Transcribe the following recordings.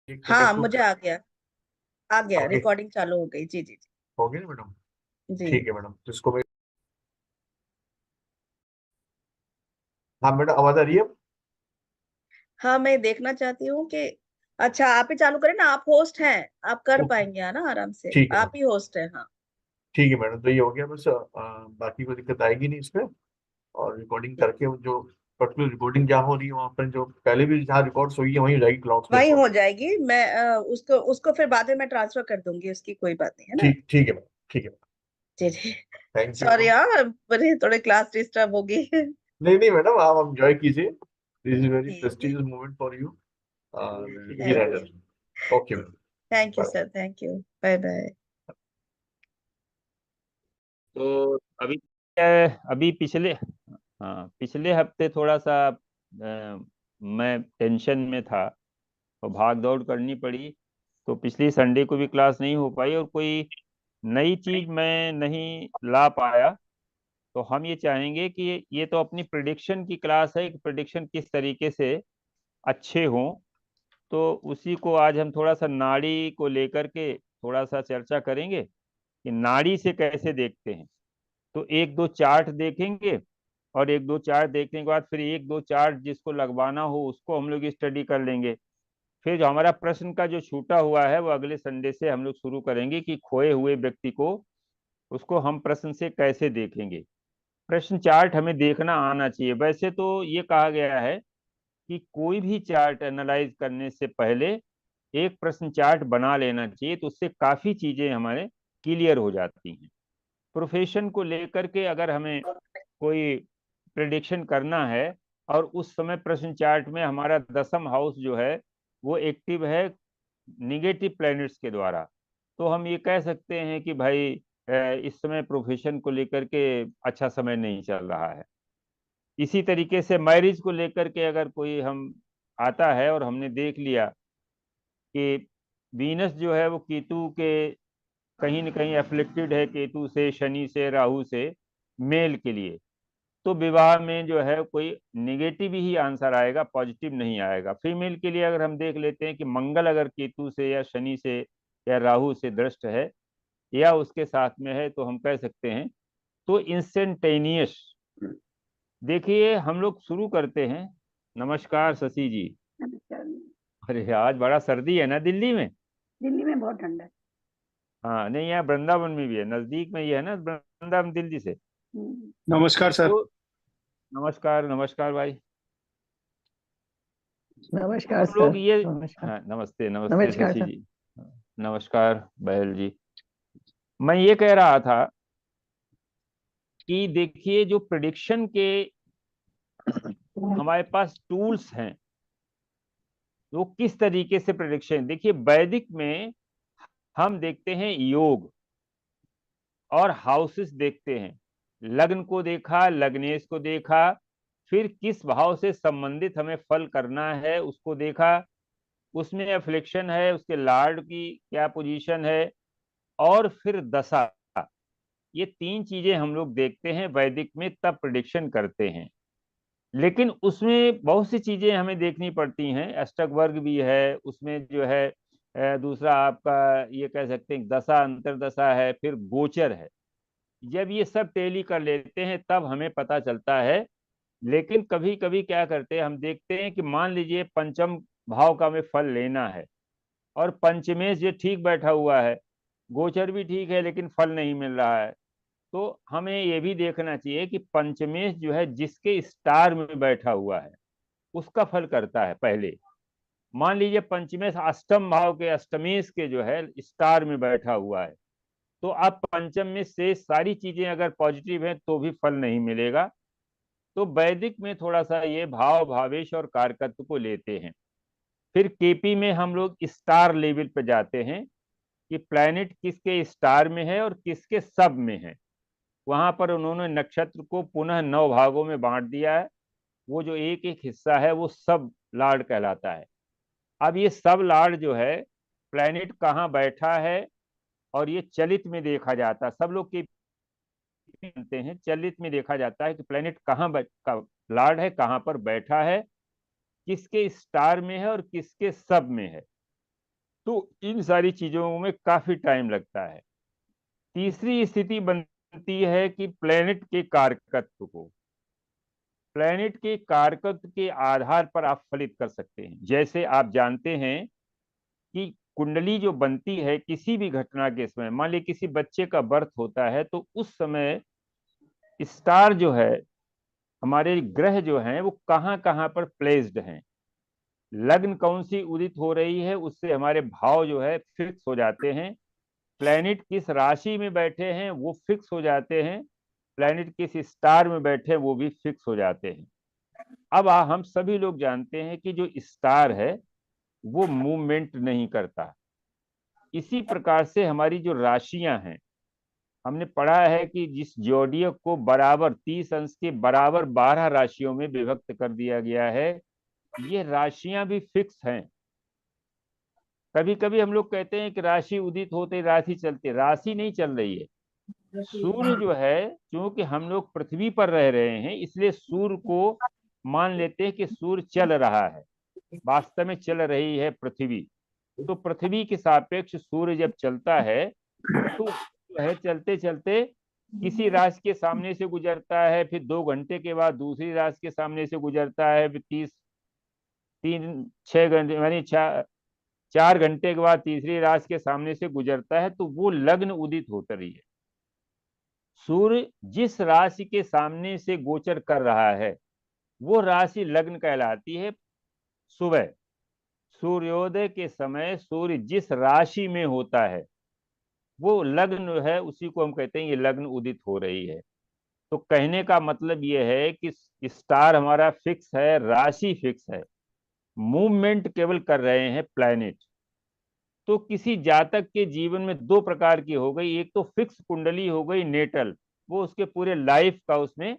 हाँ, कनेक्ट मुझे आ गया, आगे रिकॉर्डिंग चालू हो गई। जी जी हो गया ना मैडम? जी। ठीक है मैडम, तो इसको मैं, हाँ मैडम आवाज आ रही है अब? हाँ, मैं देखना चाहती हूँ कि अच्छा, आप ही चालू करें ना, आप होस्ट हैं, आप कर ओके, पाएंगे है ना आराम से, ठीक है आप मैडम। ही होस्ट हैं। हाँ ठीक है मैडम, तो ये हो गया बस, बाकी कोई दिक्कत आएगी नहीं इसमें। और रिकॉर्डिंग जी, करके जो पर्टिकुलर रिकॉर्डिंग जहाँ हो रही है वहाँ पर, जो पहले भी जहाँ रिकॉर्ड्स हुई है वहीं हो जाएगी क्लाउड्स में वही रिकॉर्ड। हो जाएगी। मैं उसको उसको फिर बाद में मैं ट्रांसफर कर दूंगी, उसकी कोई बात नहीं है ना। ठीक, ठीक है मैडम, ठीक है। जी जी। Thank you sorry madam. यार, बड़े थोड़े क्लास डिस्टर्ब होगी। नहीं नहीं मैडम, आप एंजॉय कीजिए, दिस इज वेरी जी जी। Prestigious moment for you. और ये थैंक रहा यू। जरा। Okay madam. Thank you bye. Sir, thank you. Bye bye. तो अभी क्या है, अभी पिछले, हाँ पिछले हफ्ते थोड़ा सा मैं टेंशन में था और भाग दौड़ करनी पड़ी, तो पिछली संडे को भी क्लास नहीं हो पाई और कोई नई चीज मैं नहीं ला पाया। तो हम ये चाहेंगे कि ये तो अपनी प्रिडिक्शन की क्लास है कि प्रिडिक्शन किस तरीके से अच्छे हों, तो उसी को आज हम थोड़ा सा नाड़ी को लेकर के थोड़ा सा चर्चा करेंगे कि नाड़ी से कैसे देखते हैं। तो एक दो चार्ट देखेंगे और एक दो चार्ट देखने के बाद फिर एक दो चार्ट जिसको लगवाना हो उसको हम लोग स्टडी कर लेंगे। फिर जो हमारा प्रश्न का जो छूटा हुआ है वो अगले संडे से हम लोग शुरू करेंगे कि खोए हुए व्यक्ति को, उसको हम प्रश्न से कैसे देखेंगे। प्रश्न चार्ट हमें देखना आना चाहिए। वैसे तो ये कहा गया है कि कोई भी चार्ट एनालाइज करने से पहले एक प्रश्न चार्ट बना लेना चाहिए, तो उससे काफी चीजें हमारे क्लियर हो जाती हैं। प्रोफेशन को लेकर के अगर हमें कोई प्रिडिक्शन करना है और उस समय प्रश्न चार्ट में हमारा दसम हाउस जो है वो एक्टिव है निगेटिव प्लैनेट्स के द्वारा, तो हम ये कह सकते हैं कि भाई इस समय प्रोफेशन को लेकर के अच्छा समय नहीं चल रहा है। इसी तरीके से मैरिज को लेकर के अगर कोई हम आता है और हमने देख लिया कि वीनस जो है वो केतु के कहीं न कहीं एफ्लिक्टेड है, केतु से, शनि से, राहु से, मेल के लिए, तो विवाह में जो है कोई निगेटिव ही आंसर आएगा, पॉजिटिव नहीं आएगा। फीमेल के लिए अगर हम देख लेते हैं कि मंगल अगर केतु से या शनि से या राहु से दृष्ट है या उसके साथ में है, तो हम कह सकते हैं तो इंस्टेंटेनियस। देखिए हम लोग शुरू करते हैं। नमस्कार शशि जी। नमस्कार। अरे आज बड़ा सर्दी है ना दिल्ली में। दिल्ली में बहुत ठंडा है। हाँ नहीं, यहाँ वृंदावन में भी है, नजदीक में ही है ना वृंदावन दिल्ली से। हम्म। नमस्कार सर। तो नमस्कार, नमस्कार भाई। तो नमस्कार हम लोग सर। ये, नमस्कार। हाँ नमस्ते, नमस्ते नमस्कार शशि सर। जी। नमस्कार बहल जी। मैं ये कह रहा था कि देखिए जो प्रिडिक्शन के हमारे पास टूल्स हैं, वो किस तरीके से प्रिडिक्शन, देखिए वैदिक में हम देखते हैं योग और हाउसेस देखते हैं। लग्न को देखा, लग्नेश को देखा, फिर किस भाव से संबंधित हमें फल करना है उसको देखा, उसमें एफ्लिक्शन है, उसके लॉर्ड की क्या पोजीशन है, और फिर दशा। ये तीन चीजें हम लोग देखते हैं वैदिक में, तब प्रिडिक्शन करते हैं। लेकिन उसमें बहुत सी चीजें हमें देखनी पड़ती हैं, अष्टक वर्ग भी है उसमें जो है, दूसरा आपका ये कह सकते हैं दशा अंतरदशा है, फिर गोचर है। जब ये सब टेली कर लेते हैं तब हमें पता चलता है। लेकिन कभी कभी क्या करते हैं, हम देखते हैं कि मान लीजिए पंचम भाव का हमें फल लेना है और पंचमेश ये ठीक बैठा हुआ है, गोचर भी ठीक है लेकिन फल नहीं मिल रहा है, तो हमें ये भी देखना चाहिए कि पंचमेश जो है जिसके स्टार में बैठा हुआ है उसका फल करता है पहले। मान लीजिए पंचमेश अष्टम भाव के अष्टमेश के जो है स्टार में बैठा हुआ है, तो अब पंचम में से सारी चीजें अगर पॉजिटिव हैं तो भी फल नहीं मिलेगा। तो वैदिक में थोड़ा सा ये भाव भावेश और कारकत्व को लेते हैं। फिर केपी में हम लोग स्टार लेवल पे जाते हैं कि प्लैनेट किसके स्टार में है और किसके सब में है। वहां पर उन्होंने नक्षत्र को पुनः 9 भागों में बांट दिया है। वो जो एक एक हिस्सा है वो सब लॉर्ड कहलाता है। अब ये सब लॉर्ड जो है प्लैनेट कहाँ बैठा है, और ये चलित में देखा जाता है, सब लोग के जानते हैं, चलित में देखा जाता है कि प्लैनेट का लॉर्ड है, कहाँ पर बैठा है, किसके स्टार में है और किसके सब में है। तो इन सारी चीजों में काफी टाइम लगता है। तीसरी स्थिति बनती है कि प्लेनेट के कारकत्व को, प्लेनेट के कारकत्व के आधार पर आप फलित कर सकते हैं। जैसे आप जानते हैं कि कुंडली जो बनती है किसी भी घटना के समय, मान लीजिए किसी बच्चे का बर्थ होता है, तो उस समय स्टार जो है, हमारे ग्रह जो हैं, वो कहाँ कहाँ पर प्लेस्ड हैं, लग्न कौन सी उदित हो रही है, उससे हमारे भाव जो है फिक्स हो जाते हैं। प्लैनेट किस राशि में बैठे हैं वो फिक्स हो जाते हैं। प्लैनेट किस स्टार में बैठे हैं वो भी फिक्स हो जाते हैं। अब हम सभी लोग जानते हैं कि जो स्टार है वो मूवमेंट नहीं करता। इसी प्रकार से हमारी जो राशियां हैं, हमने पढ़ा है कि जिस जोडियक को बराबर 30 अंश के बराबर 12 राशियों में विभक्त कर दिया गया है, ये राशियां भी फिक्स हैं। कभी कभी हम लोग कहते हैं कि राशि उदित होते राशि चलती, राशि नहीं चल रही है। सूर्य जो है, क्योंकि हम लोग पृथ्वी पर रह रहे हैं, इसलिए सूर्य को मान लेते हैं कि सूर्य चल रहा है, वास्तव में चल रही है पृथ्वी। तो पृथ्वी के सापेक्ष सूर्य जब चलता है तो जो है चलते चलते किसी राशि के सामने से गुजरता है, फिर 2 घंटे के बाद दूसरी राशि के सामने से गुजरता है, फिर 6 घंटे यानी 4 घंटे के बाद तीसरी राशि के सामने से गुजरता है, तो वो लग्न उदित होता रही है। सूर्य जिस राशि के सामने से गोचर कर रहा है वो राशि लग्न कहलाती है। सुबह सूर्योदय के समय सूर्य जिस राशि में होता है वो लग्न है, उसी को हम कहते हैं ये लग्न उदित हो रही है। तो कहने का मतलब ये है कि स्टार हमारा फिक्स है, राशि फिक्स है, मूवमेंट केवल कर रहे हैं प्लैनेट। तो किसी जातक के जीवन में 2 प्रकार की हो गई, एक तो फिक्स कुंडली हो गई नेटल, वो उसके पूरे लाइफ का उसमें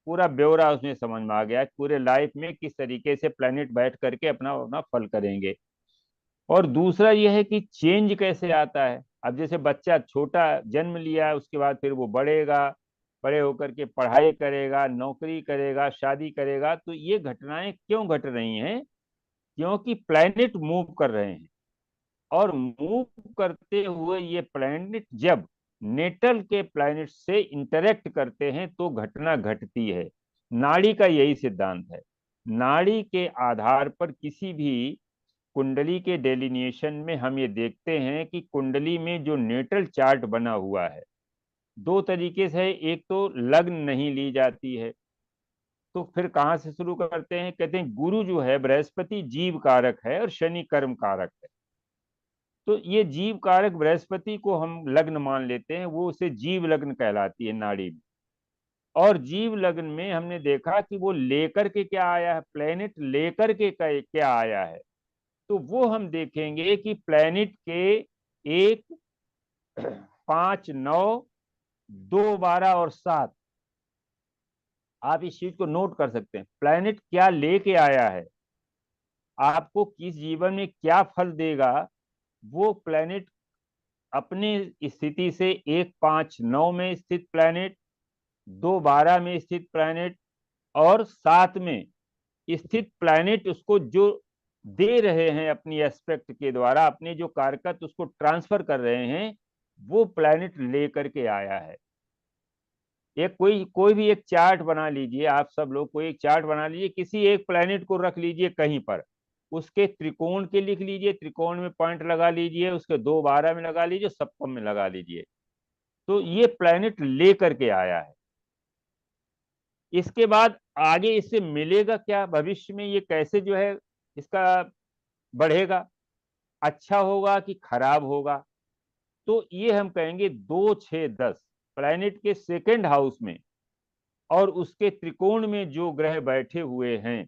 पूरा ब्यौरा उसमें समझ में आ गया, पूरे लाइफ में किस तरीके से प्लैनेट बैठ करके अपना अपना फल करेंगे। और दूसरा यह है कि चेंज कैसे आता है। अब जैसे बच्चा छोटा जन्म लिया, उसके बाद फिर वो बढ़ेगा, बड़े होकर के पढ़ाई करेगा, नौकरी करेगा, शादी करेगा, तो ये घटनाएं क्यों घट रही हैं? क्योंकि प्लैनेट मूव कर रहे हैं, और मूव करते हुए ये प्लैनेट जब नेटल के प्लैनेट से इंटरेक्ट करते हैं तो घटना घटती है। नाड़ी का यही सिद्धांत है। नाड़ी के आधार पर किसी भी कुंडली के डेलिनिएशन में हम ये देखते हैं कि कुंडली में जो नेटल चार्ट बना हुआ है 2 तरीके से है। एक तो लग्न नहीं ली जाती है, तो फिर कहाँ से शुरू करते हैं? कहते हैं गुरु जो है बृहस्पति जीव कारक है और शनि कर्म कारक है। तो ये जीव कारक बृहस्पति को हम लग्न मान लेते हैं, वो उसे जीव लग्न कहलाती है नाड़ी में। और जीव लग्न में हमने देखा कि वो लेकर के क्या आया है, प्लेनेट लेकर के क्या आया है। तो वो हम देखेंगे कि प्लेनेट के 1, 5, 9, 2, 12 और 7, आप इस चीज को नोट कर सकते हैं। प्लेनेट क्या लेके आया है, आपको किस जीवन में क्या फल देगा, वो प्लेनेट अपनी स्थिति से 1, 5, 9 में स्थित प्लेनेट, 2, 12 में स्थित प्लेनेट और 7 में स्थित प्लैनेट उसको जो दे रहे हैं अपनी एस्पेक्ट के द्वारा, अपने जो कारकत उसको ट्रांसफर कर रहे हैं, वो प्लैनेट लेकर के आया है। एक कोई भी एक चार्ट बना लीजिए, आप सब लोग कोई एक चार्ट बना लीजिए, किसी एक प्लैनेट को रख लीजिए कहीं पर, उसके त्रिकोण के लिख लीजिए, त्रिकोण में पॉइंट लगा लीजिए, उसके 2, 12 में लगा लीजिए, सप्तम में लगा लीजिए। तो ये प्लैनेट लेकर के आया है। इसके बाद आगे इससे मिलेगा क्या, भविष्य में ये कैसे जो है इसका बढ़ेगा, अच्छा होगा कि खराब होगा? तो ये हम कहेंगे 2, 6, 10 प्लैनेट के सेकंड हाउस में और उसके त्रिकोण में जो ग्रह बैठे हुए हैं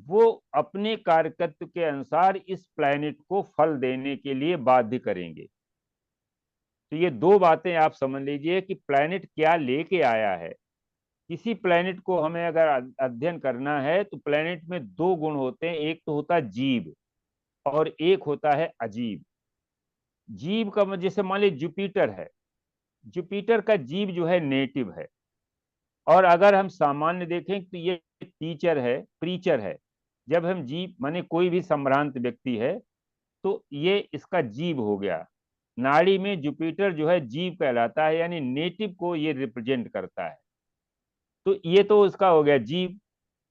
वो अपने कारकत्व के अनुसार इस प्लैनेट को फल देने के लिए बाध्य करेंगे। तो ये 2 बातें आप समझ लीजिए कि प्लैनेट क्या लेके आया है। किसी प्लैनेट को हमें अगर अध्ययन करना है तो प्लैनेट में 2 गुण होते हैं, एक तो होता है जीव और एक होता है अजीब। जीव का जैसे मान लीजिए जुपिटर है, जुपिटर का जीव जो है नेटिव है, और अगर हम सामान्य देखें तो ये टीचर है, प्रीचर है। जब हम जीव माने कोई भी संभ्रांत व्यक्ति है तो ये इसका जीव हो गया। नाड़ी में जुपिटर जो है जीव कहलाता है, यानी नेटिव को ये रिप्रेजेंट करता है। तो ये तो उसका हो गया जीव।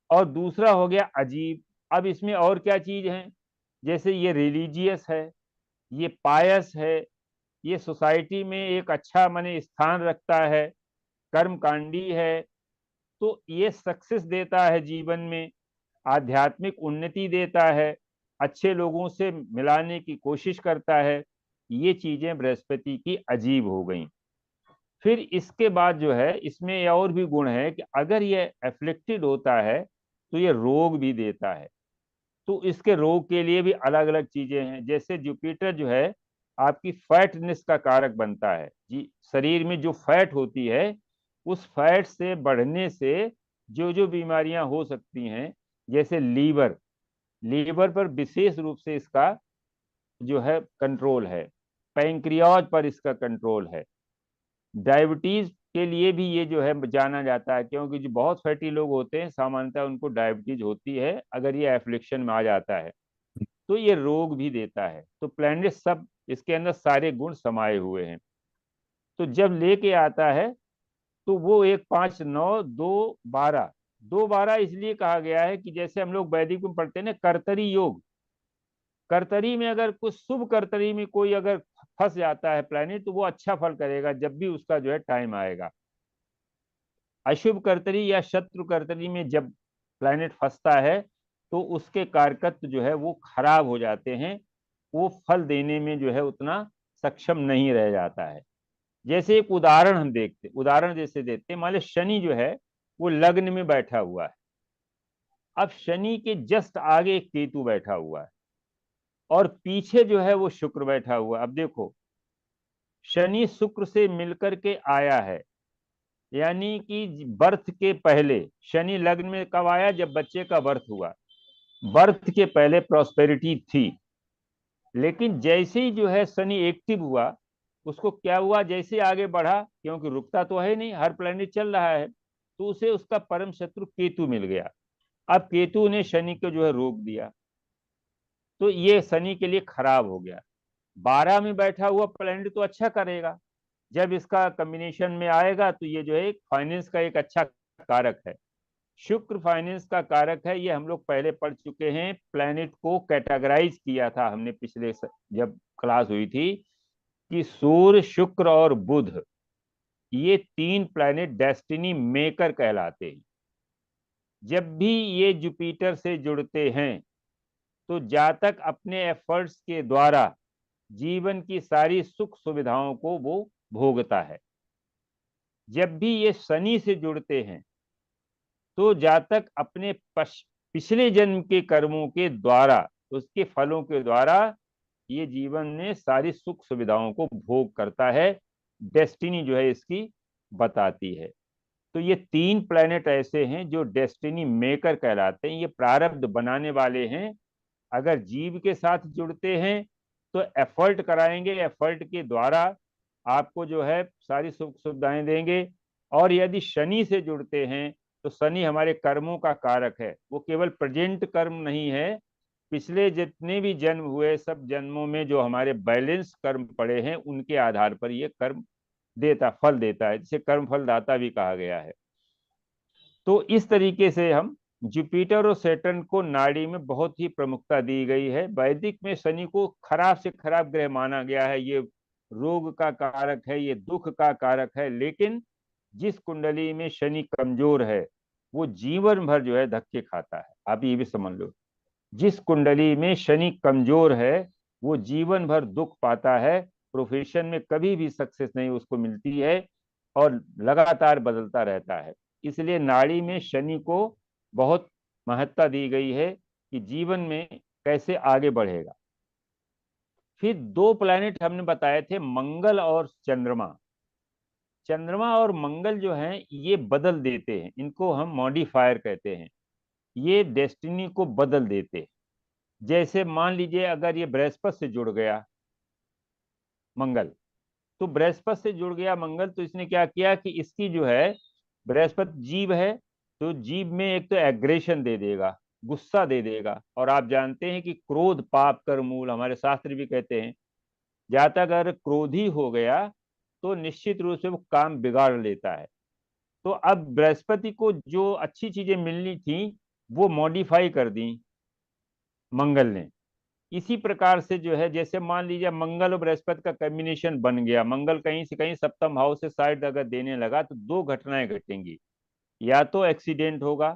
और दूसरा हो गया अजीब। अब इसमें और क्या चीज है, जैसे ये रिलीजियस है, ये पायस है, ये सोसाइटी में एक अच्छा माने स्थान रखता है, कर्मकांडी है, तो ये सक्सेस देता है जीवन में, आध्यात्मिक उन्नति देता है, अच्छे लोगों से मिलाने की कोशिश करता है। ये चीजें बृहस्पति की अजीब हो गई। फिर इसके बाद जो है इसमें और भी गुण है कि अगर ये एफ्लिक्टेड होता है तो ये रोग भी देता है। तो इसके रोग के लिए भी अलग अलग चीजें हैं। जैसे जुपिटर जो है आपकी फैटनेस का कारक बनता है जी, शरीर में जो फैट होती है उस फैट से बढ़ने से जो जो बीमारियां हो सकती हैं, जैसे लीवर, लीवर पर विशेष रूप से इसका जो है कंट्रोल है, पैंक्रियाज पर इसका कंट्रोल है, डायबिटीज के लिए भी ये जो है जाना जाता है, क्योंकि जो बहुत फैटी लोग होते हैं सामान्यतः उनको डायबिटीज होती है अगर ये एफ्लिक्शन में आ जाता है। तो ये रोग भी देता है। तो प्लैनेट सब इसके अंदर सारे गुण समाये हुए हैं। तो जब लेके आता है तो वो 1 5 9 2 12, 2 12 इसलिए कहा गया है कि जैसे हम लोग वैदिक में पढ़ते हैं ना कर्तरी योग, कर्तरी में अगर कुछ शुभ कर्तरी में कोई अगर फंस जाता है प्लैनेट तो वो अच्छा फल करेगा जब भी उसका जो है टाइम आएगा। अशुभ कर्तरी या शत्रु कर्तरी में जब प्लैनेट फंसता है तो उसके कारकत्व जो है वो खराब हो जाते हैं, वो फल देने में जो है उतना सक्षम नहीं रह जाता है। जैसे एक उदाहरण हम देखते, उदाहरण जैसे देते, मान लो शनि जो है वो लग्न में बैठा हुआ है, अब शनि के जस्ट आगे एक केतु बैठा हुआ है और पीछे जो है वो शुक्र बैठा हुआ है। अब देखो शनि शुक्र से मिलकर के आया है, यानी कि बर्थ के पहले शनि लग्न में कब आया, जब बच्चे का बर्थ हुआ, बर्थ के पहले प्रॉस्पेरिटी थी। लेकिन जैसे ही जो है शनि एक्टिव हुआ, उसको क्या हुआ, जैसे आगे बढ़ा, क्योंकि रुकता तो है नहीं, हर प्लेनेट चल रहा है, तो उसे उसका परम शत्रु केतु मिल गया। अब केतु ने शनि को जो है रोक दिया, तो ये शनि के लिए खराब हो गया। 12 में बैठा हुआ प्लेनेट तो अच्छा करेगा, जब इसका कॉम्बिनेशन में आएगा तो ये जो है फाइनेंस का एक अच्छा कारक है। शुक्र फाइनेंस का कारक है, ये हम लोग पहले पढ़ चुके हैं। प्लैनेट को कैटेगराइज किया था हमने पिछले जब क्लास हुई थी कि सूर्य, शुक्र और बुध, ये 3 प्लैनेट डेस्टिनी मेकर कहलाते हैं। जब भी ये जुपिटर से जुड़ते हैं तो जातक अपने एफर्ट्स के द्वारा जीवन की सारी सुख सुविधाओं को वो भोगता है। जब भी ये शनि से जुड़ते हैं तो जातक अपने पिछले जन्म के कर्मों के द्वारा, उसके फलों के द्वारा ये जीवन में सारी सुख सुविधाओं को भोग करता है, डेस्टिनी जो है इसकी बताती है। तो ये 3 प्लैनेट ऐसे हैं जो डेस्टिनी मेकर कहलाते हैं, ये प्रारब्ध बनाने वाले हैं। अगर जीव के साथ जुड़ते हैं तो एफर्ट कराएंगे, एफर्ट के द्वारा आपको जो है सारी सुख सुविधाएं देंगे। और यदि शनि से जुड़ते हैं तो शनि हमारे कर्मों का कारक है, वो केवल प्रेजेंट कर्म नहीं है, पिछले जितने भी जन्म हुए सब जन्मों में जो हमारे बैलेंस कर्म पड़े हैं उनके आधार पर ये कर्म देता, फल देता है, जिसे कर्म फल दाता भी कहा गया है। तो इस तरीके से हम जुपिटर और सैटर्न को नाड़ी में बहुत ही प्रमुखता दी गई है। वैदिक में शनि को खराब से खराब ग्रह माना गया है, ये रोग का कारक है, ये दुख का कारक है। लेकिन जिस कुंडली में शनि कमजोर है वो जीवन भर जो है धक्के खाता है। आप ये भी समझ लो, जिस कुंडली में शनि कमजोर है वो जीवन भर दुख पाता है, प्रोफेशन में कभी भी सक्सेस नहीं उसको मिलती है और लगातार बदलता रहता है। इसलिए नाड़ी में शनि को बहुत महत्ता दी गई है कि जीवन में कैसे आगे बढ़ेगा। फिर 2 प्लैनेट हमने बताए थे, मंगल और चंद्रमा। चंद्रमा और मंगल जो हैं ये बदल देते हैं, इनको हम मॉडिफायर कहते हैं, ये डेस्टिनी को बदल देते हैं। जैसे मान लीजिए अगर ये बृहस्पति से जुड़ गया मंगल, तो बृहस्पति से जुड़ गया मंगल, तो इसने क्या किया कि इसकी जो है, बृहस्पति जीव है तो जीव में एक तो एग्रेशन दे देगा, गुस्सा दे देगा। और आप जानते हैं कि क्रोध पाप कर मूल, हमारे शास्त्र भी कहते हैं। जहाँ तक अगर क्रोधी हो गया तो निश्चित रूप से वो काम बिगाड़ लेता है। तो अब बृहस्पति को जो अच्छी चीजें मिलनी थी वो मॉडिफाई कर दी मंगल ने। इसी प्रकार से जो है, जैसे मान लीजिए मंगल और बृहस्पति का कॉम्बिनेशन बन गया, मंगल कहीं से कहीं सप्तम हाउस से साइड अगर देने लगा तो दो घटनाएं घटेंगी। या तो एक्सीडेंट होगा,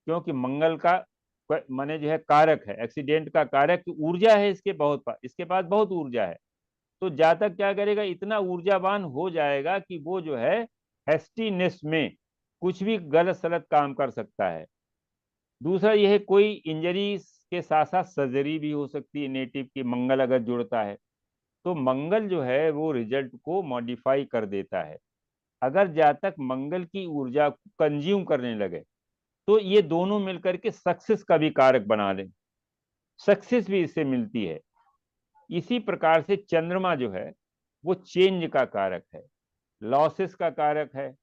क्योंकि मंगल का माने जो है कारक है, एक्सीडेंट का कारक ऊर्जा है, इसके पास बहुत ऊर्जा है। तो जातक क्या करेगा, इतना ऊर्जावान हो जाएगा कि वो जो है हेस्टीनेस में कुछ भी गलत सलत काम कर सकता है। दूसरा यह कोई इंजरी के साथ साथ सर्जरी भी हो सकती है नेटिव की, मंगल अगर जुड़ता है तो मंगल जो है वो रिजल्ट को मॉडिफाई कर देता है। अगर जातक मंगल की ऊर्जा को कंज्यूम करने लगे तो ये दोनों मिलकर के सक्सेस का भी कारक बना लें, सक्सेस भी इससे मिलती है। इसी प्रकार से चंद्रमा जो है वो चेंज का कारक है, लॉसेस का कारक है,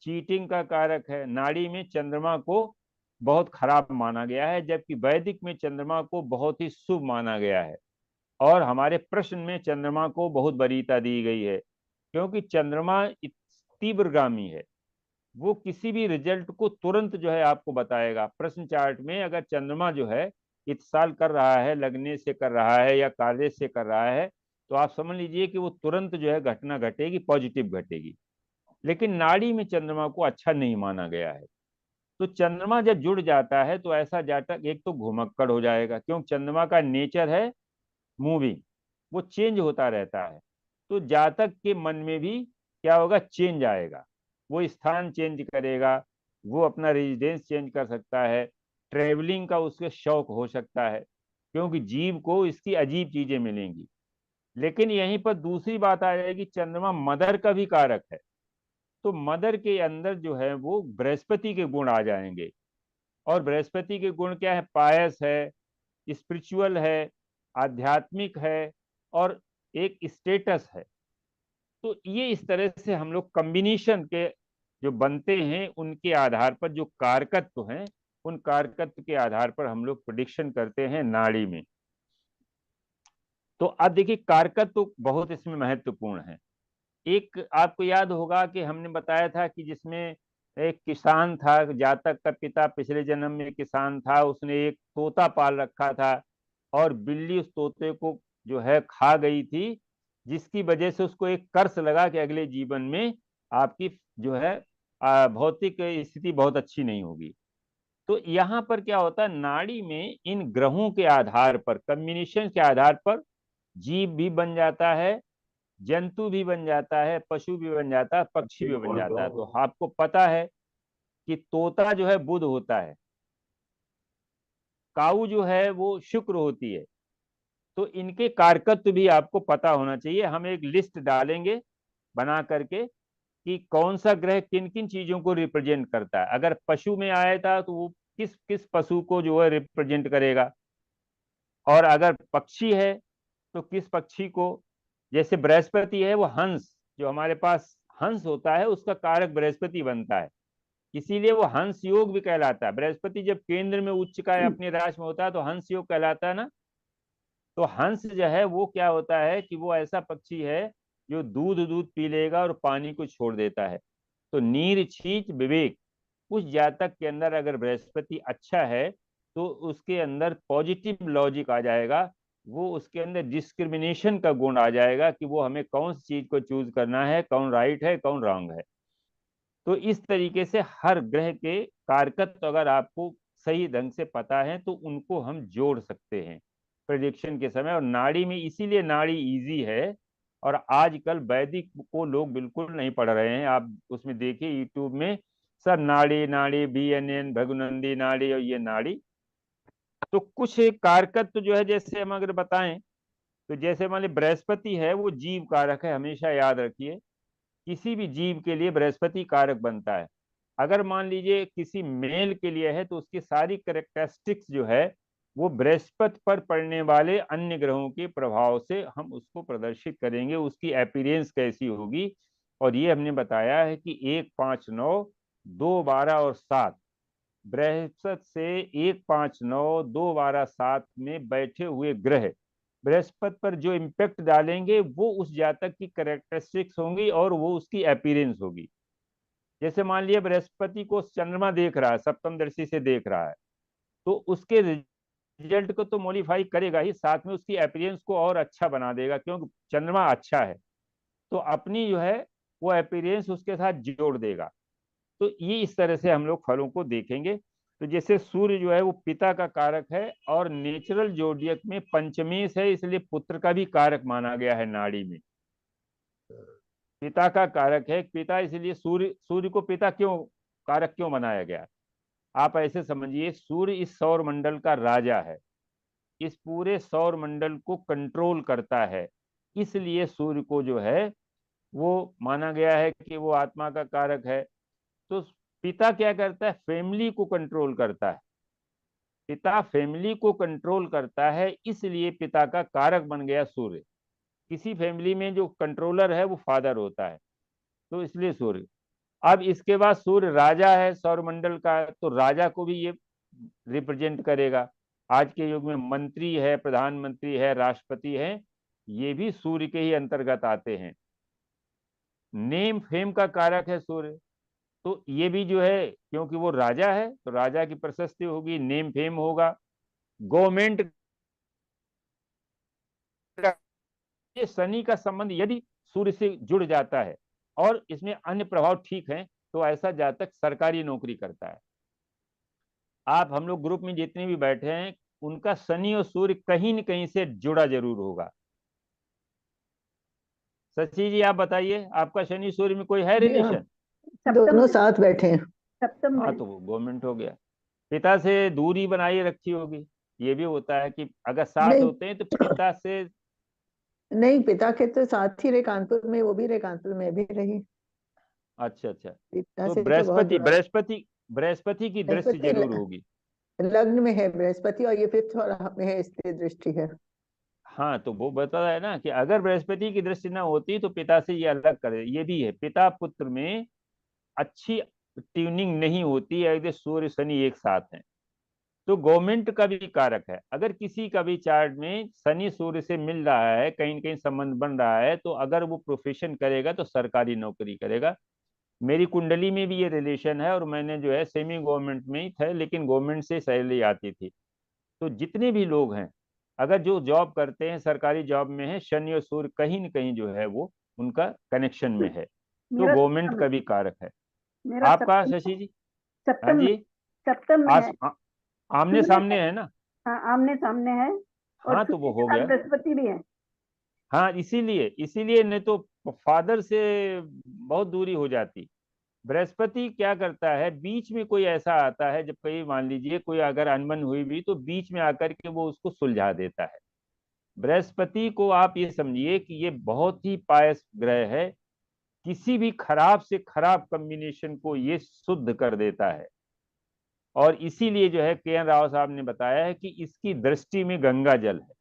चीटिंग का कारक है। नाड़ी में चंद्रमा को बहुत खराब माना गया है, जबकि वैदिक में चंद्रमा को बहुत ही शुभ माना गया है। और हमारे प्रश्न में चंद्रमा को बहुत वरीयता दी गई है, क्योंकि चंद्रमा तीव्रगामी है। वो किसी भी रिजल्ट को तुरंत जो है आपको बताएगा। प्रश्न चार्ट में अगर चंद्रमा जो है इत्साल कर रहा है, लगने से कर रहा है या कार्य से कर रहा है, तो आप समझ लीजिए कि वो तुरंत जो है घटना घटेगी, पॉजिटिव घटेगी। लेकिन नाड़ी में चंद्रमा को अच्छा नहीं माना गया है। तो चंद्रमा जब जुड़ जाता है तो ऐसा जातक एक तो घुमक्कड़ हो जाएगा, क्योंकि चंद्रमा का नेचर है मूविंग, वो चेंज होता रहता है। तो जातक के मन में भी क्या होगा, चेंज आएगा। वो स्थान चेंज करेगा, वो अपना रेजिडेंस चेंज कर सकता है, ट्रेवलिंग का उसके शौक हो सकता है, क्योंकि जीव को इसकी अजीब चीजें मिलेंगी। लेकिन यहीं पर दूसरी बात आ जाएगी, चंद्रमा मदर का भी कारक है। तो मदर के अंदर जो है वो बृहस्पति के गुण आ जाएंगे। और बृहस्पति के गुण क्या है, पायस है, स्पिरिचुअल है, आध्यात्मिक है, और एक स्टेटस है। तो ये इस तरह से हम लोग कॉम्बिनेशन के जो बनते हैं उनके आधार पर, जो कारकत्व हैं उन कारकत्व के आधार पर हम लोग प्रिडिक्शन करते हैं नाड़ी में। तो अब देखिए कारकत्व बहुत इसमें महत्वपूर्ण है। एक आपको याद होगा कि हमने बताया था कि जिसमें एक किसान था, जातक का पिता पिछले जन्म में किसान था, उसने एक तोता पाल रखा था और बिल्ली उस तोते को जो है खा गई थी, जिसकी वजह से उसको एक कर्स लगा कि अगले जीवन में आपकी जो है भौतिक स्थिति बहुत अच्छी नहीं होगी। तो यहाँ पर क्या होता है, नाड़ी में इन ग्रहों के आधार पर, कम्बिनेशन के आधार पर जीव भी बन जाता है, जंतु भी बन जाता है, पशु भी बन जाता है, पक्षी भी बन जाता है। तो आपको पता है कि तोता जो है बुध होता है, काऊ जो है वो शुक्र होती है। तो इनके कारकत्व भी आपको पता होना चाहिए। हम एक लिस्ट डालेंगे बना करके कि कौन सा ग्रह किन किन चीजों को रिप्रेजेंट करता है। अगर पशु में आया था तो वो किस किस पशु को जो है रिप्रेजेंट करेगा, और अगर पक्षी है तो किस पक्षी को। जैसे बृहस्पति है वो हंस, जो हमारे पास हंस होता है उसका कारक बृहस्पति बनता है, इसीलिए वो हंस योग भी कहलाता है। बृहस्पति जब केंद्र में उच्च का अपनी राशि में होता है तो हंस योग कहलाता है ना। तो हंस जो है वो क्या होता है कि वो ऐसा पक्षी है जो दूध दूध पी लेगा और पानी को छोड़ देता है। तो नीर छींच विवेक, उस जातक के अंदर अगर बृहस्पति अच्छा है तो उसके अंदर पॉजिटिव लॉजिक आ जाएगा, वो उसके अंदर डिस्क्रिमिनेशन का गुण आ जाएगा कि वो हमें कौन सी चीज को चूज करना है, कौन राइट है कौन रॉन्ग है। तो इस तरीके से हर ग्रह के कारकत्व अगर आपको सही ढंग से पता है तो उनको हम जोड़ सकते हैं प्रेडिक्शन के समय। और नाड़ी में इसीलिए नाड़ी इजी है, और आजकल वैदिक को लोग बिल्कुल नहीं पढ़ रहे हैं। आप उसमें देखिए यूट्यूब में सब नाड़ी नाड़ी BNN भगुनंदी नाड़ी और ये नाड़ी। तो कुछ एक कारकत्व जो है जैसे हम अगर बताएं तो जैसे मान ली बृहस्पति है वो जीव कारक है, हमेशा याद रखिए। किसी भी जीव के लिए बृहस्पति कारक बनता है। अगर मान लीजिए किसी मेल के लिए है तो उसकी सारी करेक्टरिस्टिक्स जो है वो बृहस्पति पर पड़ने वाले अन्य ग्रहों के प्रभाव से हम उसको प्रदर्शित करेंगे, उसकी अपीयरेंस कैसी होगी। और ये हमने बताया है कि 1, 5, 9, 2, 12 और 7 बृहस्पति से 1, 5, 9, 2, 12, 7 में बैठे हुए ग्रह बृहस्पति पर जो इम्पैक्ट डालेंगे वो उस जातक की कैरेक्टरिस्टिक्स होंगी और वो उसकी अपीयरेंस होगी। जैसे मान लिया बृहस्पति को चंद्रमा देख रहा है, सप्तम दृष्टि से देख रहा है, तो उसके रिजल्ट को तो मॉडिफाई करेगा ही, साथ में उसकी अपीयरेंस को और अच्छा बना देगा, क्योंकि चंद्रमा अच्छा है तो अपनी जो है वो अपीयरेंस उसके साथ जोड़ देगा। तो ये इस तरह से हम लोग फलों को देखेंगे। तो जैसे सूर्य जो है वो पिता का कारक है और नेचुरल जोडियक में पंचमेश है, इसलिए पुत्र का भी कारक माना गया है नाड़ी में। पिता का कारक है पिता, इसलिए सूर्य को पिता क्यों कारक क्यों बनाया गया? आप ऐसे समझिए, सूर्य इस सौर मंडल का राजा है, इस पूरे सौर मंडल को कंट्रोल करता है, इसलिए सूर्य को जो है वो माना गया है कि वो आत्मा का कारक है। तो पिता क्या करता है? फैमिली को कंट्रोल करता है। पिता फैमिली को कंट्रोल करता है, इसलिए पिता का कारक बन गया सूर्य। किसी फैमिली में जो कंट्रोलर है वो फादर होता है, तो इसलिए सूर्य। अब इसके बाद सूर्य राजा है सौरमंडल का, तो राजा को भी ये रिप्रेजेंट करेगा। आज के युग में मंत्री है, प्रधानमंत्री है, राष्ट्रपति है, ये भी सूर्य के ही अंतर्गत आते हैं। नेम फेम का कारक है सूर्य, तो ये भी जो है क्योंकि वो राजा है तो राजा की प्रशस्ति होगी, नेम फेम होगा। गवर्नमेंट का, ये शनि का संबंध यदि सूर्य से जुड़ जाता है और इसमें अन्य प्रभाव ठीक है तो ऐसा जातक सरकारी नौकरी करता है। आप हम लोग ग्रुप में जितने भी बैठे हैं उनका शनि और सूर्य कहीं न कहीं से जुड़ा जरूर होगा। शशि जी आप बताइए, आपका शनि सूर्य में कोई है जी हाँ, रिलेशन? दोनों साथ बैठे हैं। सप्तम हाँ में। तो वो गवर्नमेंट हो गया। पिता से दूरी बनाए रखी होगी, ये भी होता है कि अगर साथ नहीं होते हैं तो पिता से। नहीं, पिता के तो साथ ही रहे कानपुर में, वो भी रहे कानपुर में भी रही। अच्छा अच्छा, पिता तो से तो बहुत बृहस्पति जुड़ा। बृहस्पति बृहस्पति की दृष्टि बृहस्पति जरूर होगी। लग्न में है बृहस्पति, और ये 5th और में है, इसलिए दृष्टि है। हाँ तो वो बता रहा है ना कि अगर बृहस्पति की दृष्टि ना होती तो पिता से ये अलग करे, ये भी है। पिता पुत्र में अच्छी ट्यूनिंग नहीं होती है यदि सूर्य शनि एक साथ हैं। तो गवर्नमेंट का भी कारक है, अगर किसी का भी चार्ट में शनि सूर्य से मिल रहा है, कहीं न कहीं संबंध बन रहा है, तो अगर वो प्रोफेशन करेगा तो सरकारी नौकरी करेगा। मेरी कुंडली में भी ये रिलेशन है और मैंने जो है सेमी गवर्नमेंट में ही था, लेकिन गवर्नमेंट से सैलरी आती थी। तो जितने भी लोग हैं अगर जो जॉब करते हैं सरकारी जॉब में है, शनि और सूर्य कहीं न कहीं जो है वो उनका कनेक्शन में है, तो मेरा गवर्नमेंट सप्तम का भी कारक है। मेरा आपका सप्तम शशि जी? हाँ सप्तम में जी, सप्तम में है। आमने सूर्य सामने है ना? हाँ, आमने सामने है, और हाँ तो सूर्य वो के हो साथ गया। बृहस्पति भी है। हाँ इसीलिए इसीलिए नहीं तो फादर से बहुत दूरी हो जाती। बृहस्पति क्या करता है, बीच में कोई ऐसा आता है, जब कहीं मान लीजिए कोई अगर अनबन हुई भी तो बीच में आकर के वो उसको सुलझा देता है। बृहस्पति को आप ये समझिए कि ये बहुत ही पायस ग्रह है, किसी भी खराब से खराब कॉम्बिनेशन को ये शुद्ध कर देता है। और इसीलिए जो है के एन राव साहब ने बताया है कि इसकी दृष्टि में गंगा जल है,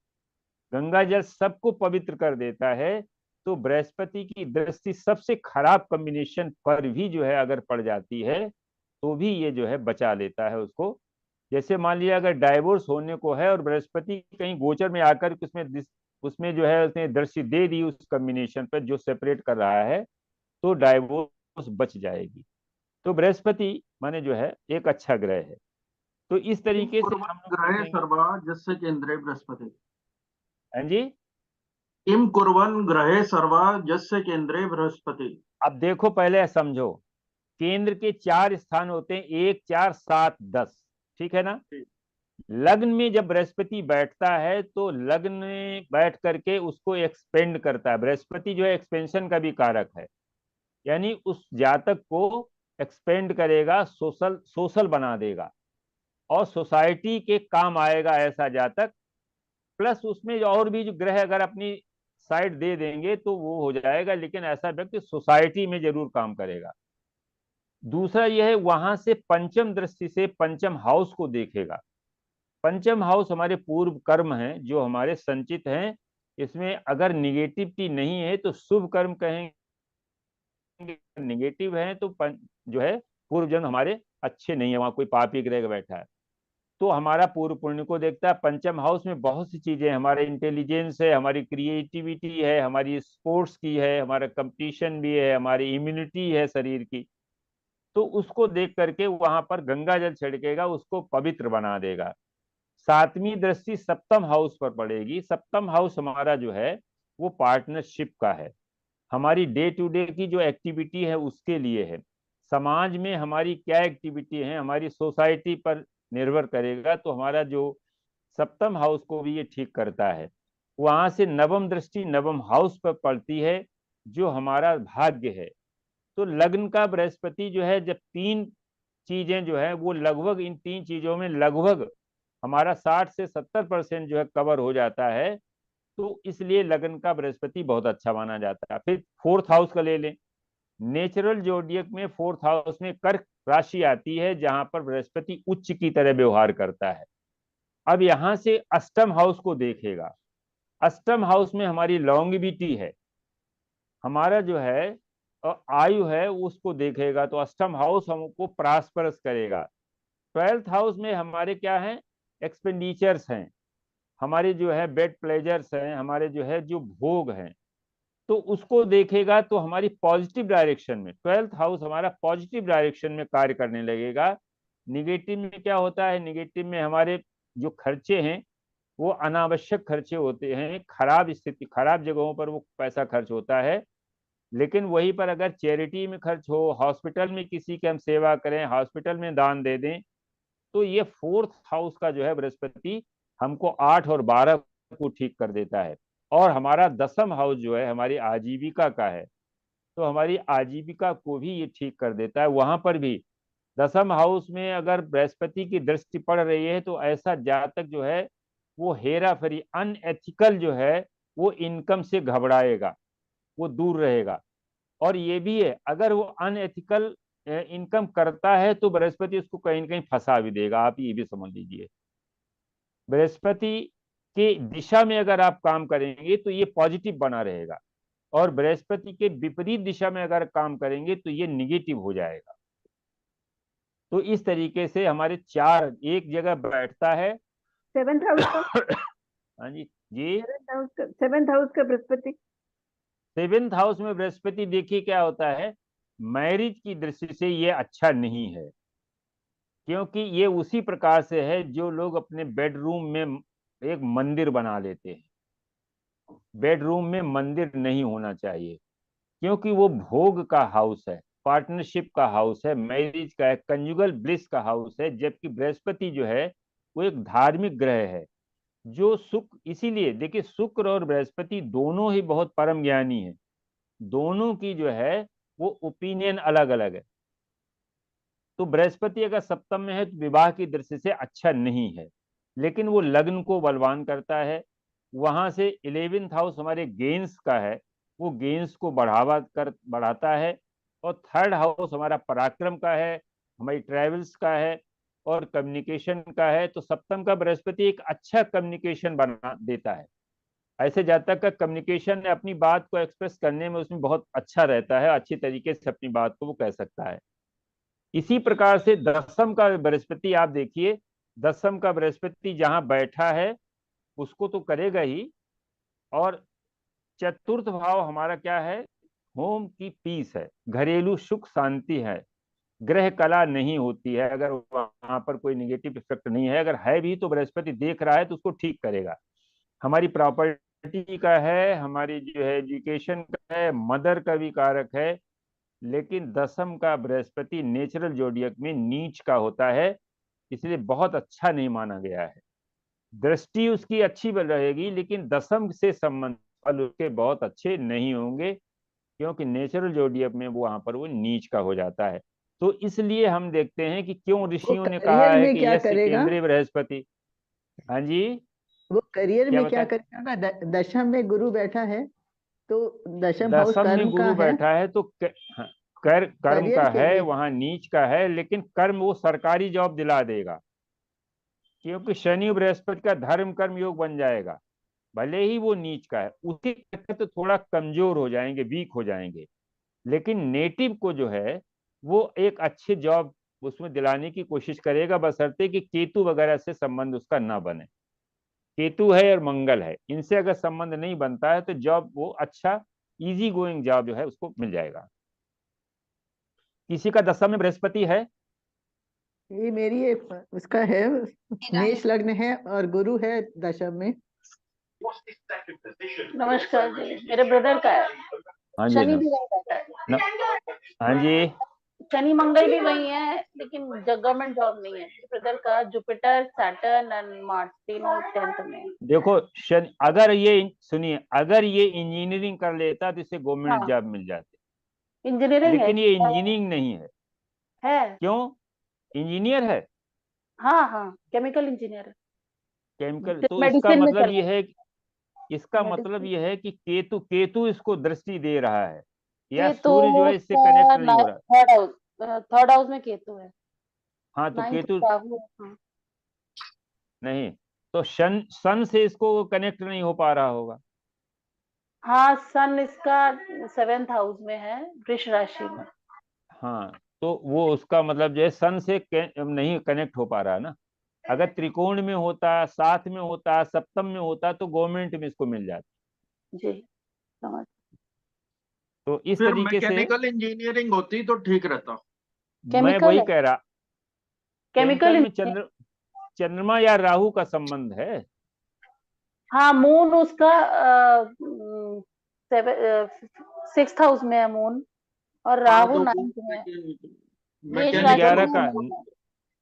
गंगा जल सबको पवित्र कर देता है। तो बृहस्पति की दृष्टि सबसे खराब कॉम्बिनेशन पर भी जो है अगर पड़ जाती है तो भी ये जो है बचा लेता है उसको। जैसे मान लिया अगर डाइवोर्स होने को है और बृहस्पति कहीं गोचर में आकर के उसमें जो है उसने दृष्टि दे दी उस कॉम्बिनेशन पर जो सेपरेट कर रहा है, तो डाइवोर्स बच जाएगी। तो बृहस्पति माने जो है एक अच्छा ग्रह है। तो इस किम तरीके से कुर्वन् हम लोग ग्रहे देखेंगे। सर्वा यस्य केंद्रे बृहस्पति। हाँ जी, किम कुर्वन् ग्रहे सर्वा यस्य केंद्रे बृहस्पति। अब देखो पहले समझो, केंद्र के 4 स्थान होते हैं, 1, 4, 7, 10, ठीक है ना? लग्न में जब बृहस्पति बैठता है तो लग्न में बैठ करके उसको एक्सपेंड करता है। बृहस्पति जो है एक्सपेंशन का भी कारक है, यानी उस जातक को एक्सपेंड करेगा, सोशल सोशल बना देगा और सोसाइटी के काम आएगा ऐसा जातक। प्लस उसमें और भी जो ग्रह अगर अपनी साइड दे देंगे तो वो हो जाएगा, लेकिन ऐसा व्यक्ति सोसाइटी में जरूर काम करेगा। दूसरा यह है वहां से पंचम दृष्टि से पंचम हाउस को देखेगा। पंचम हाउस हमारे पूर्व कर्म हैं जो हमारे संचित हैं, इसमें अगर निगेटिविटी नहीं है तो शुभ कर्म कहेंगे, निगेटिव है तो जो है पूर्व जन्म हमारे अच्छे नहीं है, वहां कोई पापी ग्रह बैठा है। तो हमारा पूर्व पुण्य को देखता है। पंचम हाउस में बहुत सी चीजें हैं, हमारे इंटेलिजेंस है, हमारी क्रिएटिविटी है, हमारी स्पोर्ट्स की है, हमारा कंपटीशन भी है, हमारी इम्यूनिटी है शरीर की। तो उसको देख करके वहां पर गंगा जल छिड़केगा, उसको पवित्र बना देगा। सातवीं दृष्टि सप्तम हाउस पर पड़ेगी। सप्तम हाउस हमारा जो है वो पार्टनरशिप का है, हमारी डे टू डे की जो एक्टिविटी है उसके लिए है। समाज में हमारी क्या एक्टिविटी है, हमारी सोसाइटी पर निर्भर करेगा। तो हमारा जो सप्तम हाउस को भी ये ठीक करता है। वहां से नवम दृष्टि नवम हाउस पर पड़ती है, जो हमारा भाग्य है। तो लग्न का बृहस्पति जो है, जब तीन चीजें जो है वो लगभग, इन तीन चीजों में लगभग हमारा 60 से 70% जो है कवर हो जाता है। तो इसलिए लग्न का बृहस्पति बहुत अच्छा माना जाता है। फिर फोर्थ हाउस का ले लें। नेचुरल जोडियक में फोर्थ हाउस में कर्क राशि आती है, जहां पर बृहस्पति उच्च की तरह व्यवहार करता है। अब यहां से अष्टम हाउस को देखेगा। अष्टम हाउस में हमारी लॉन्गिविटी है, हमारा जो है आयु है, उसको देखेगा। तो अष्टम हाउस हमको प्रॉस्परस करेगा। ट्वेल्थ हाउस में हमारे क्या है, एक्सपेंडिचर्स हैं, हमारे जो है बेड प्लेजर्स हैं, हमारे जो है जो भोग हैं, तो उसको देखेगा। तो हमारी पॉजिटिव डायरेक्शन में ट्वेल्थ हाउस हमारा पॉजिटिव डायरेक्शन में कार्य करने लगेगा। निगेटिव में क्या होता है, निगेटिव में हमारे जो खर्चे हैं वो अनावश्यक खर्चे होते हैं, खराब स्थिति, खराब जगहों पर वो पैसा खर्च होता है। लेकिन वहीं पर अगर चैरिटी में खर्च हो, हॉस्पिटल में किसी की हम सेवा करें, हॉस्पिटल में दान दे दें, तो ये फोर्थ हाउस का जो है बृहस्पति हमको 8 और 12 को ठीक कर देता है। और हमारा दसम हाउस जो है हमारी आजीविका का है, तो हमारी आजीविका को भी ये ठीक कर देता है। वहां पर भी दसम हाउस में अगर बृहस्पति की दृष्टि पड़ रही है, तो ऐसा जातक जो है वो हेरा फेरी, अनएथिकल जो है वो इनकम से घबराएगा, वो दूर रहेगा। और ये भी है, अगर वो अनएथिकल इनकम करता है तो बृहस्पति उसको कहीं ना कहीं फंसा भी देगा। आप ये भी समझ लीजिए, बृहस्पति के दिशा में अगर आप काम करेंगे तो ये पॉजिटिव बना रहेगा, और बृहस्पति के विपरीत दिशा में अगर काम करेंगे तो ये निगेटिव हो जाएगा। तो इस तरीके से हमारे चार एक जगह बैठता है। सेवेंथ हाउस का हाँ जी जी। सेवेंथ हाउस का बृहस्पति। सेवेंथ हाउस में बृहस्पति देखिए क्या होता है, मैरिज की दृष्टि से ये अच्छा नहीं है, क्योंकि ये उसी प्रकार से है जो लोग अपने बेडरूम में एक मंदिर बना लेते हैं। बेडरूम में मंदिर नहीं होना चाहिए, क्योंकि वो भोग का हाउस है, पार्टनरशिप का हाउस है, मैरिज का है, कंजुगल ब्लिस का हाउस है। जबकि बृहस्पति जो है वो एक धार्मिक ग्रह है, जो शुक्र, इसीलिए देखिए शुक्र और बृहस्पति दोनों ही बहुत परम ज्ञानी है, दोनों की जो है वो ओपिनियन अलग अलग है। तो बृहस्पति अगर सप्तम में है तो विवाह की दृष्टि से अच्छा नहीं है, लेकिन वो लग्न को बलवान करता है। वहां से 11th हाउस हमारे गेंस का है, वो गेंस को बढ़ाता है। और थर्ड हाउस हमारा पराक्रम का है, हमारी ट्रेवल्स का है और कम्युनिकेशन का है। तो सप्तम का बृहस्पति एक अच्छा कम्युनिकेशन बना देता है। ऐसे जातक का कम्युनिकेशन अपनी बात को एक्सप्रेस करने में उसमें बहुत अच्छा रहता है, अच्छी तरीके से अपनी बात को वो कह सकता है। इसी प्रकार से दसम का बृहस्पति आप देखिए, दसम का बृहस्पति जहां बैठा है उसको तो करेगा ही। और चतुर्थ भाव हमारा क्या है, होम की पीस है, घरेलू सुख शांति है, ग्रह कला नहीं होती है। अगर वहां पर कोई निगेटिव इफेक्ट नहीं है, अगर है भी तो बृहस्पति देख रहा है तो उसको ठीक करेगा। हमारी प्रॉपर्टी का है, हमारी जो है एजुकेशन का है, मदर का भी कारक है। लेकिन दसम का बृहस्पति नेचुरल जोडियक में नीच का होता है, इसलिए बहुत अच्छा नहीं माना गया है। दृष्टि उसकी अच्छी बन रहेगी, लेकिन दसम से संबंध फल उसके बहुत अच्छे नहीं होंगे, क्योंकि नेचुरल जोडियक में वो वहां पर वो नीच का हो जाता है। तो इसलिए हम देखते हैं कि क्यों वो ऋषियों ने कहा करियर है में कि क्या यस्य करेगा? केंद्रीय बृहस्पति। हाँ जी, वो करियर क्या में क्या बता, करेगा ना? दशम में गुरु बैठा है, तो दशम हाउस दसम में कर्म का गुरु है। बैठा है तो हाँ, कर्म करियर का के है, लिए वहां नीच का है, लेकिन कर्म वो सरकारी जॉब दिला देगा, क्योंकि शनि बृहस्पति का धर्म कर्म योग बन जाएगा। भले ही वो नीच का है, उसके तहत तो थोड़ा कमजोर हो जाएंगे, वीक हो जाएंगे, लेकिन नेटिव को जो है वो एक अच्छे जॉब उसमें दिलाने की कोशिश करेगा, बशर्ते कि केतु वगैरह से संबंध उसका ना बने। केतु है और मंगल है, इनसे अगर संबंध नहीं बनता है तो जॉब वो अच्छा इजी गोइंग जॉब जो है उसको मिल जाएगा। किसी का दशा में बृहस्पति है? ये मेरी उसका है, मेष लग्न है और गुरु है दशम में। नमस्कार जी, मेरे ब्रदर का है। हाँ जी शनि ना, भी वही बैठा है। हाँ जी, शनि मंगल भी वही है, लेकिन गवर्नमेंट जॉब नहीं है। ब्रदर का जुपिटर, सैटर्न एंड मार्स तीनों 10th में है। देखो शनि, अगर ये सुनिए, अगर ये इंजीनियरिंग कर लेता तो इसे गवर्नमेंट हाँ, जॉब मिल जाती, इंजीनियरिंग है। लेकिन ये इंजीनियरिंग नहीं है। है। क्यों? इंजीनियर है, हाँ हाँ, केमिकल इंजीनियर है। केमिकल, तो इसका मेडिसिन में मतलब चला ये है, इसका मतलब मेडिसिन। ये है कि केतु केतु इसको दृष्टि दे रहा है, या केतु सूर्य जो है इससे कनेक्ट नहीं हो रहा। थर्ड हाउस में केतु है। हाँ तो 9th केतु राहु है। हाँ। नहीं, तो सन से इसको कनेक्ट नहीं हो पा रहा होगा। हाँ, सन इसका 7th हाउस में है, वृष राशि में। हाँ, तो वो उसका मतलब जो है सन से नहीं कनेक्ट हो पा रहा है ना। अगर त्रिकोण में होता, साथ में होता, सप्तम में होता तो गवर्नमेंट में इसको मिल जाता। जी, समझ। तो इस फिर तरीके से मैकेनिकल इंजीनियरिंग होती तो ठीक रहता। मैं केमिकल वही है, कह रहा, केमिकल केमिकल में इंजीनियर। चंद्रमा या राहु का संबंध है। हाँ, मून उसका 6th हाउस में है मून, और हाँ राहु तो वो 9th में है। मेष मून राशि 11 मैकेनिकल में का मून है।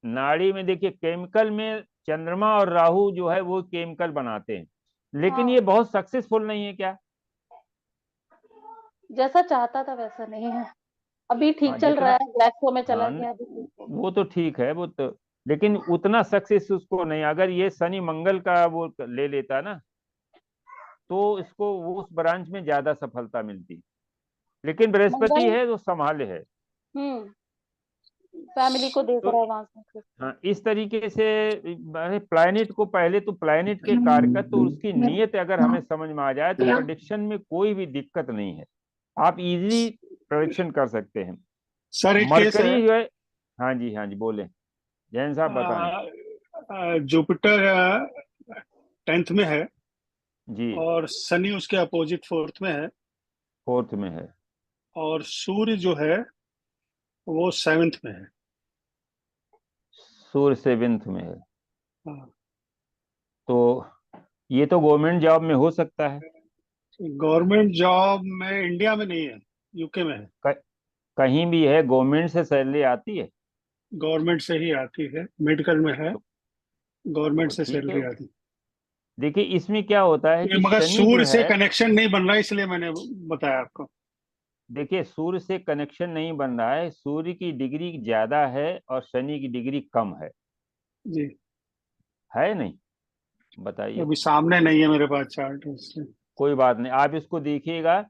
नाड़ी में देखिए, केमिकल में चंद्रमा और राहु जो है वो केमिकल बनाते हैं, लेकिन ये हाँ, बहुत सक्सेसफुल नहीं है क्या? जैसा चाहता था वैसा नहीं है। अभी ठीक हाँ चल रहा जितना, है, ब्लैक में चला हाँ गया अभी ठीक है। वो तो ठीक है, वो तो, लेकिन उतना सक्सेस उसको नहीं। अगर ये शनि मंगल का वो ले लेता ना तो इसको वो उस ब्रांच में ज्यादा सफलता मिलती, लेकिन बृहस्पति मंगल। है तो संभाले है। हम्म। फैमिली को देख तो रहा है वहां से। हाँ, इस तरीके से प्लैनेट को, पहले तो प्लैनेट के कारकत्व तो उसकी नीयत अगर हमें समझ में आ जाए तो प्रेडिक्शन में कोई भी दिक्कत नहीं है, आप इजीली प्रेडिक्शन कर सकते हैं। सर एक केस है। मरकरी जो है, हाँ जी, हाँ जी बोले, जैन साहब बताएं। जुपिटर 10th में है जी, और शनि उसके अपोजिट 4th में है, फोर्थ में है, और सूर्य जो है वो 7th में है। सूर्य 7th में है, हाँ, तो ये तो गवर्नमेंट जॉब में हो सकता है। गवर्नमेंट जॉब में इंडिया में नहीं है, यूके में है। क, कहीं भी है, गवर्नमेंट से सैलरी आती है गवर्नमेंट से ही आती है, मेडिकल में है, तो, गवर्नमेंट से ठीक है। सैलरी आती देखिए इसमें क्या होता है है। ये कि मगर शनि जो सूर्य से है, कनेक्शन नहीं बन रहा, इसलिए मैंने बताया आपको। देखिए सूर्य से कनेक्शन नहीं बन रहा है, सूर्य की डिग्री ज्यादा है और शनि की डिग्री कम जी, है नहीं? बताइए। अभी सामने नहीं है मेरे पास चार्ट, इसलिए। कोई बात नहीं, आप इसको देखिएगा।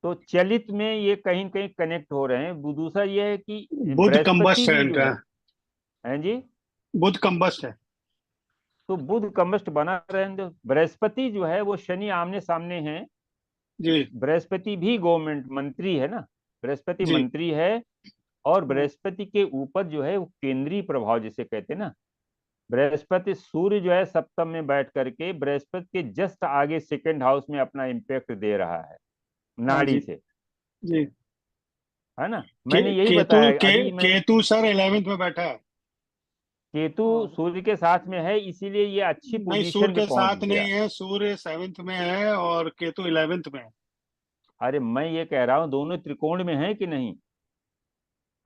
तो चलित में ये कहीं कहीं कनेक्ट हो रहे हैं। दूसरा ये है कि बुध बृहस्पति कंबस्ट है भी जो इनका। है जी, बुध कंबस्ट है। तो बुध कम्बस्ट बना रहे हैं। बृहस्पति जो है वो शनि आमने सामने हैं। जी बृहस्पति भी गवर्नमेंट मंत्री है ना, बृहस्पति जी। मंत्री है। और हाँ, बृहस्पति के ऊपर जो है वो केंद्रीय प्रभाव जिसे कहते हैं ना, बृहस्पति, सूर्य जो है सप्तम में बैठ करके बृहस्पति के जस्ट आगे 2nd हाउस में अपना इम्पैक्ट दे रहा है हाँ नाड़ी जी से, जी। है ना। मैंने यही केतु बताया अभी मैं, केतु सर 11th में बैठा है। केतु और सूर्य के साथ में है, इसीलिए ये अच्छी नहीं, पोजीशन सूर्य में के पहुंच साथ गया। नहीं है, सूर्य 7th में है और केतु 11th में है। अरे मैं ये कह रहा हूँ दोनों त्रिकोण में है कि नहीं,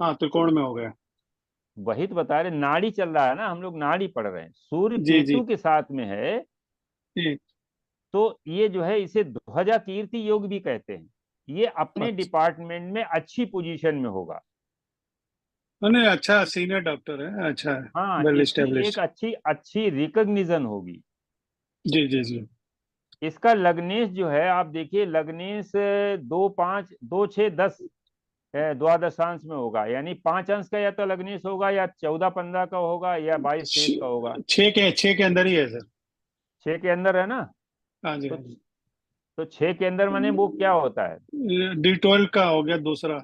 हाँ, त्रिकोण में हो गया। वही तो बता रहे, नाड़ी चल रहा है ना, हम लोग नाड़ी पढ़ रहे हैं। सूर्य जी जी केतु के साथ में है जी। तो ये जो है इसे ध्वजा कीर्ति योग भी कहते हैं। ये अपने अच्छा, डिपार्टमेंट में अच्छी पोजीशन में होगा। नहीं अच्छा, सीनियर डॉक्टर है, अच्छा है, हाँ, वेल इसकी एक एस्टेब्लिश्ड। अच्छी अच्छी रिकग्निशन होगी। जी जी जी। इसका लग्नेश जो है आप देखिए, लग्नेश 2 5 2 6 10 द्वादशांश में होगा, यानी 5 अंश का या तो लग्नेश होगा, या 14 15 का होगा, या 22 23 का होगा। 6 के अंदर ही है सर। 6 के अंदर है ना, हाँ जी तो हाँ जी। 6 के अंदर माने वो क्या होता है? D12 का हो गया दूसरा।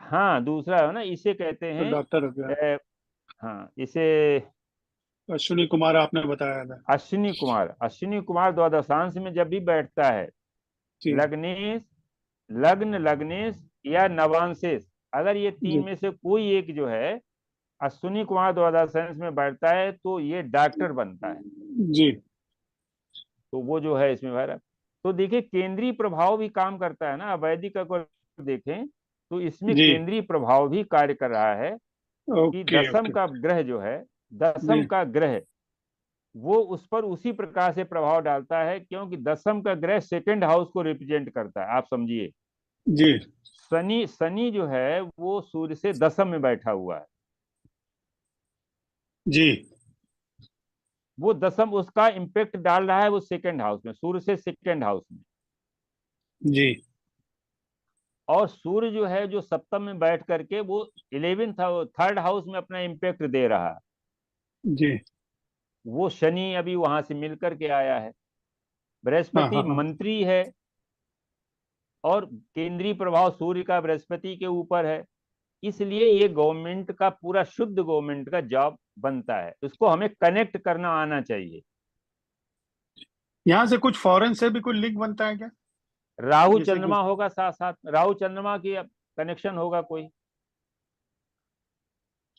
हाँ दूसरा है ना, इसे कहते तो हैं डॉक्टर हो गया। हाँ इसे अश्विनी कुमार आपने बताया था। अश्विनी कुमार द्वादशांश में जब भी बैठता है, जी लग्नेश, लग्न, लग्नेश या नवांशेष, अगर ये तीन जी में से कोई एक जो है अश्विनी कुमार द्वादशांश में बैठता है तो ये डॉक्टर बनता है। जी तो वो जो है इसमें भरा। तो देखिए केंद्रीय प्रभाव भी काम करता है ना, वैदिक अगर देखें तो इसमें जी। केंद्रीय प्रभाव भी कार्य कर रहा है कि ओके दसम ओके। का ग्रह जो है, दसम जी का ग्रह वो उस पर उसी प्रकार से प्रभाव डालता है, क्योंकि दसम का ग्रह सेकंड हाउस को रिप्रेजेंट करता है। आप समझिए, जी शनि शनि जो है वो सूर्य से दसम में बैठा हुआ है, जी वो दसम उसका इम्पेक्ट डाल रहा है वो सेकंड हाउस में, सूर्य से सेकंड हाउस में। जी और सूर्य जो है जो सप्तम में बैठ करके वो 11th थर्ड हाउस में अपना इम्पेक्ट दे रहा है। जी। वो शनि अभी वहां से मिल करके आया है। हाँ बृहस्पति हाँ हाँ। मंत्री है और केंद्रीय प्रभाव सूर्य का बृहस्पति के ऊपर है, इसलिए ये गवर्नमेंट का पूरा शुद्ध गवर्नमेंट का जॉब बनता है। उसको हमें कनेक्ट करना आना चाहिए। यहाँ से कुछ फॉरेन से भी कोई लिंक बनता है क्या? राहु जैसे कि चंद्रमा होगा साथ साथ, राहु चंद्रमा की कनेक्शन होगा कोई।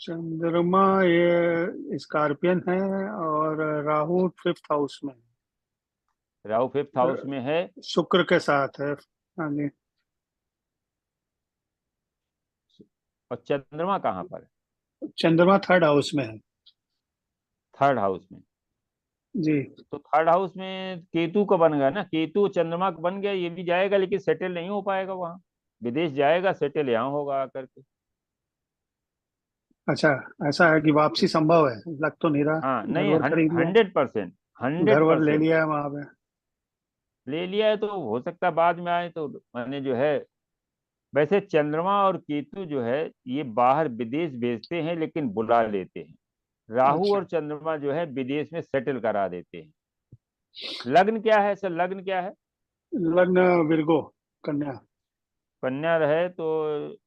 चंद्रमा ये स्कॉर्पियन है और राहु 5th हाउस में राहु 5th है, हाउस में है। शुक्र के साथ है। हाँ जी। और चंद्रमा कहाँ पर है? चंद्रमा 3rd हाउस में है। थर्ड हाउस में। जी तो थर्ड हाउस में केतु का बन गया ना, केतु चंद्रमा का बन गया, ये भी जाएगा लेकिन सेटल नहीं हो पाएगा वहां, विदेश जाएगा, सेटल यहाँ होगा आकर के। अच्छा, ऐसा है कि वापसी संभव है, लग तो नहीं रहा। हाँ घर नहीं, वर खरीद लिया, 100%, घर हंड्रेड वर ले परसेंट लिया है वहां पे। ले लिया है। तो हो सकता है बाद में आए तो मैंने जो है, वैसे चंद्रमा और केतु जो है ये बाहर विदेश भेजते हैं लेकिन बुला लेते हैं। राहु अच्छा, और चंद्रमा जो है विदेश में सेटल करा देते हैं। लग्न क्या है सर, लग्न क्या है? लग्न विरगो, कन्या। कन्या रहे तो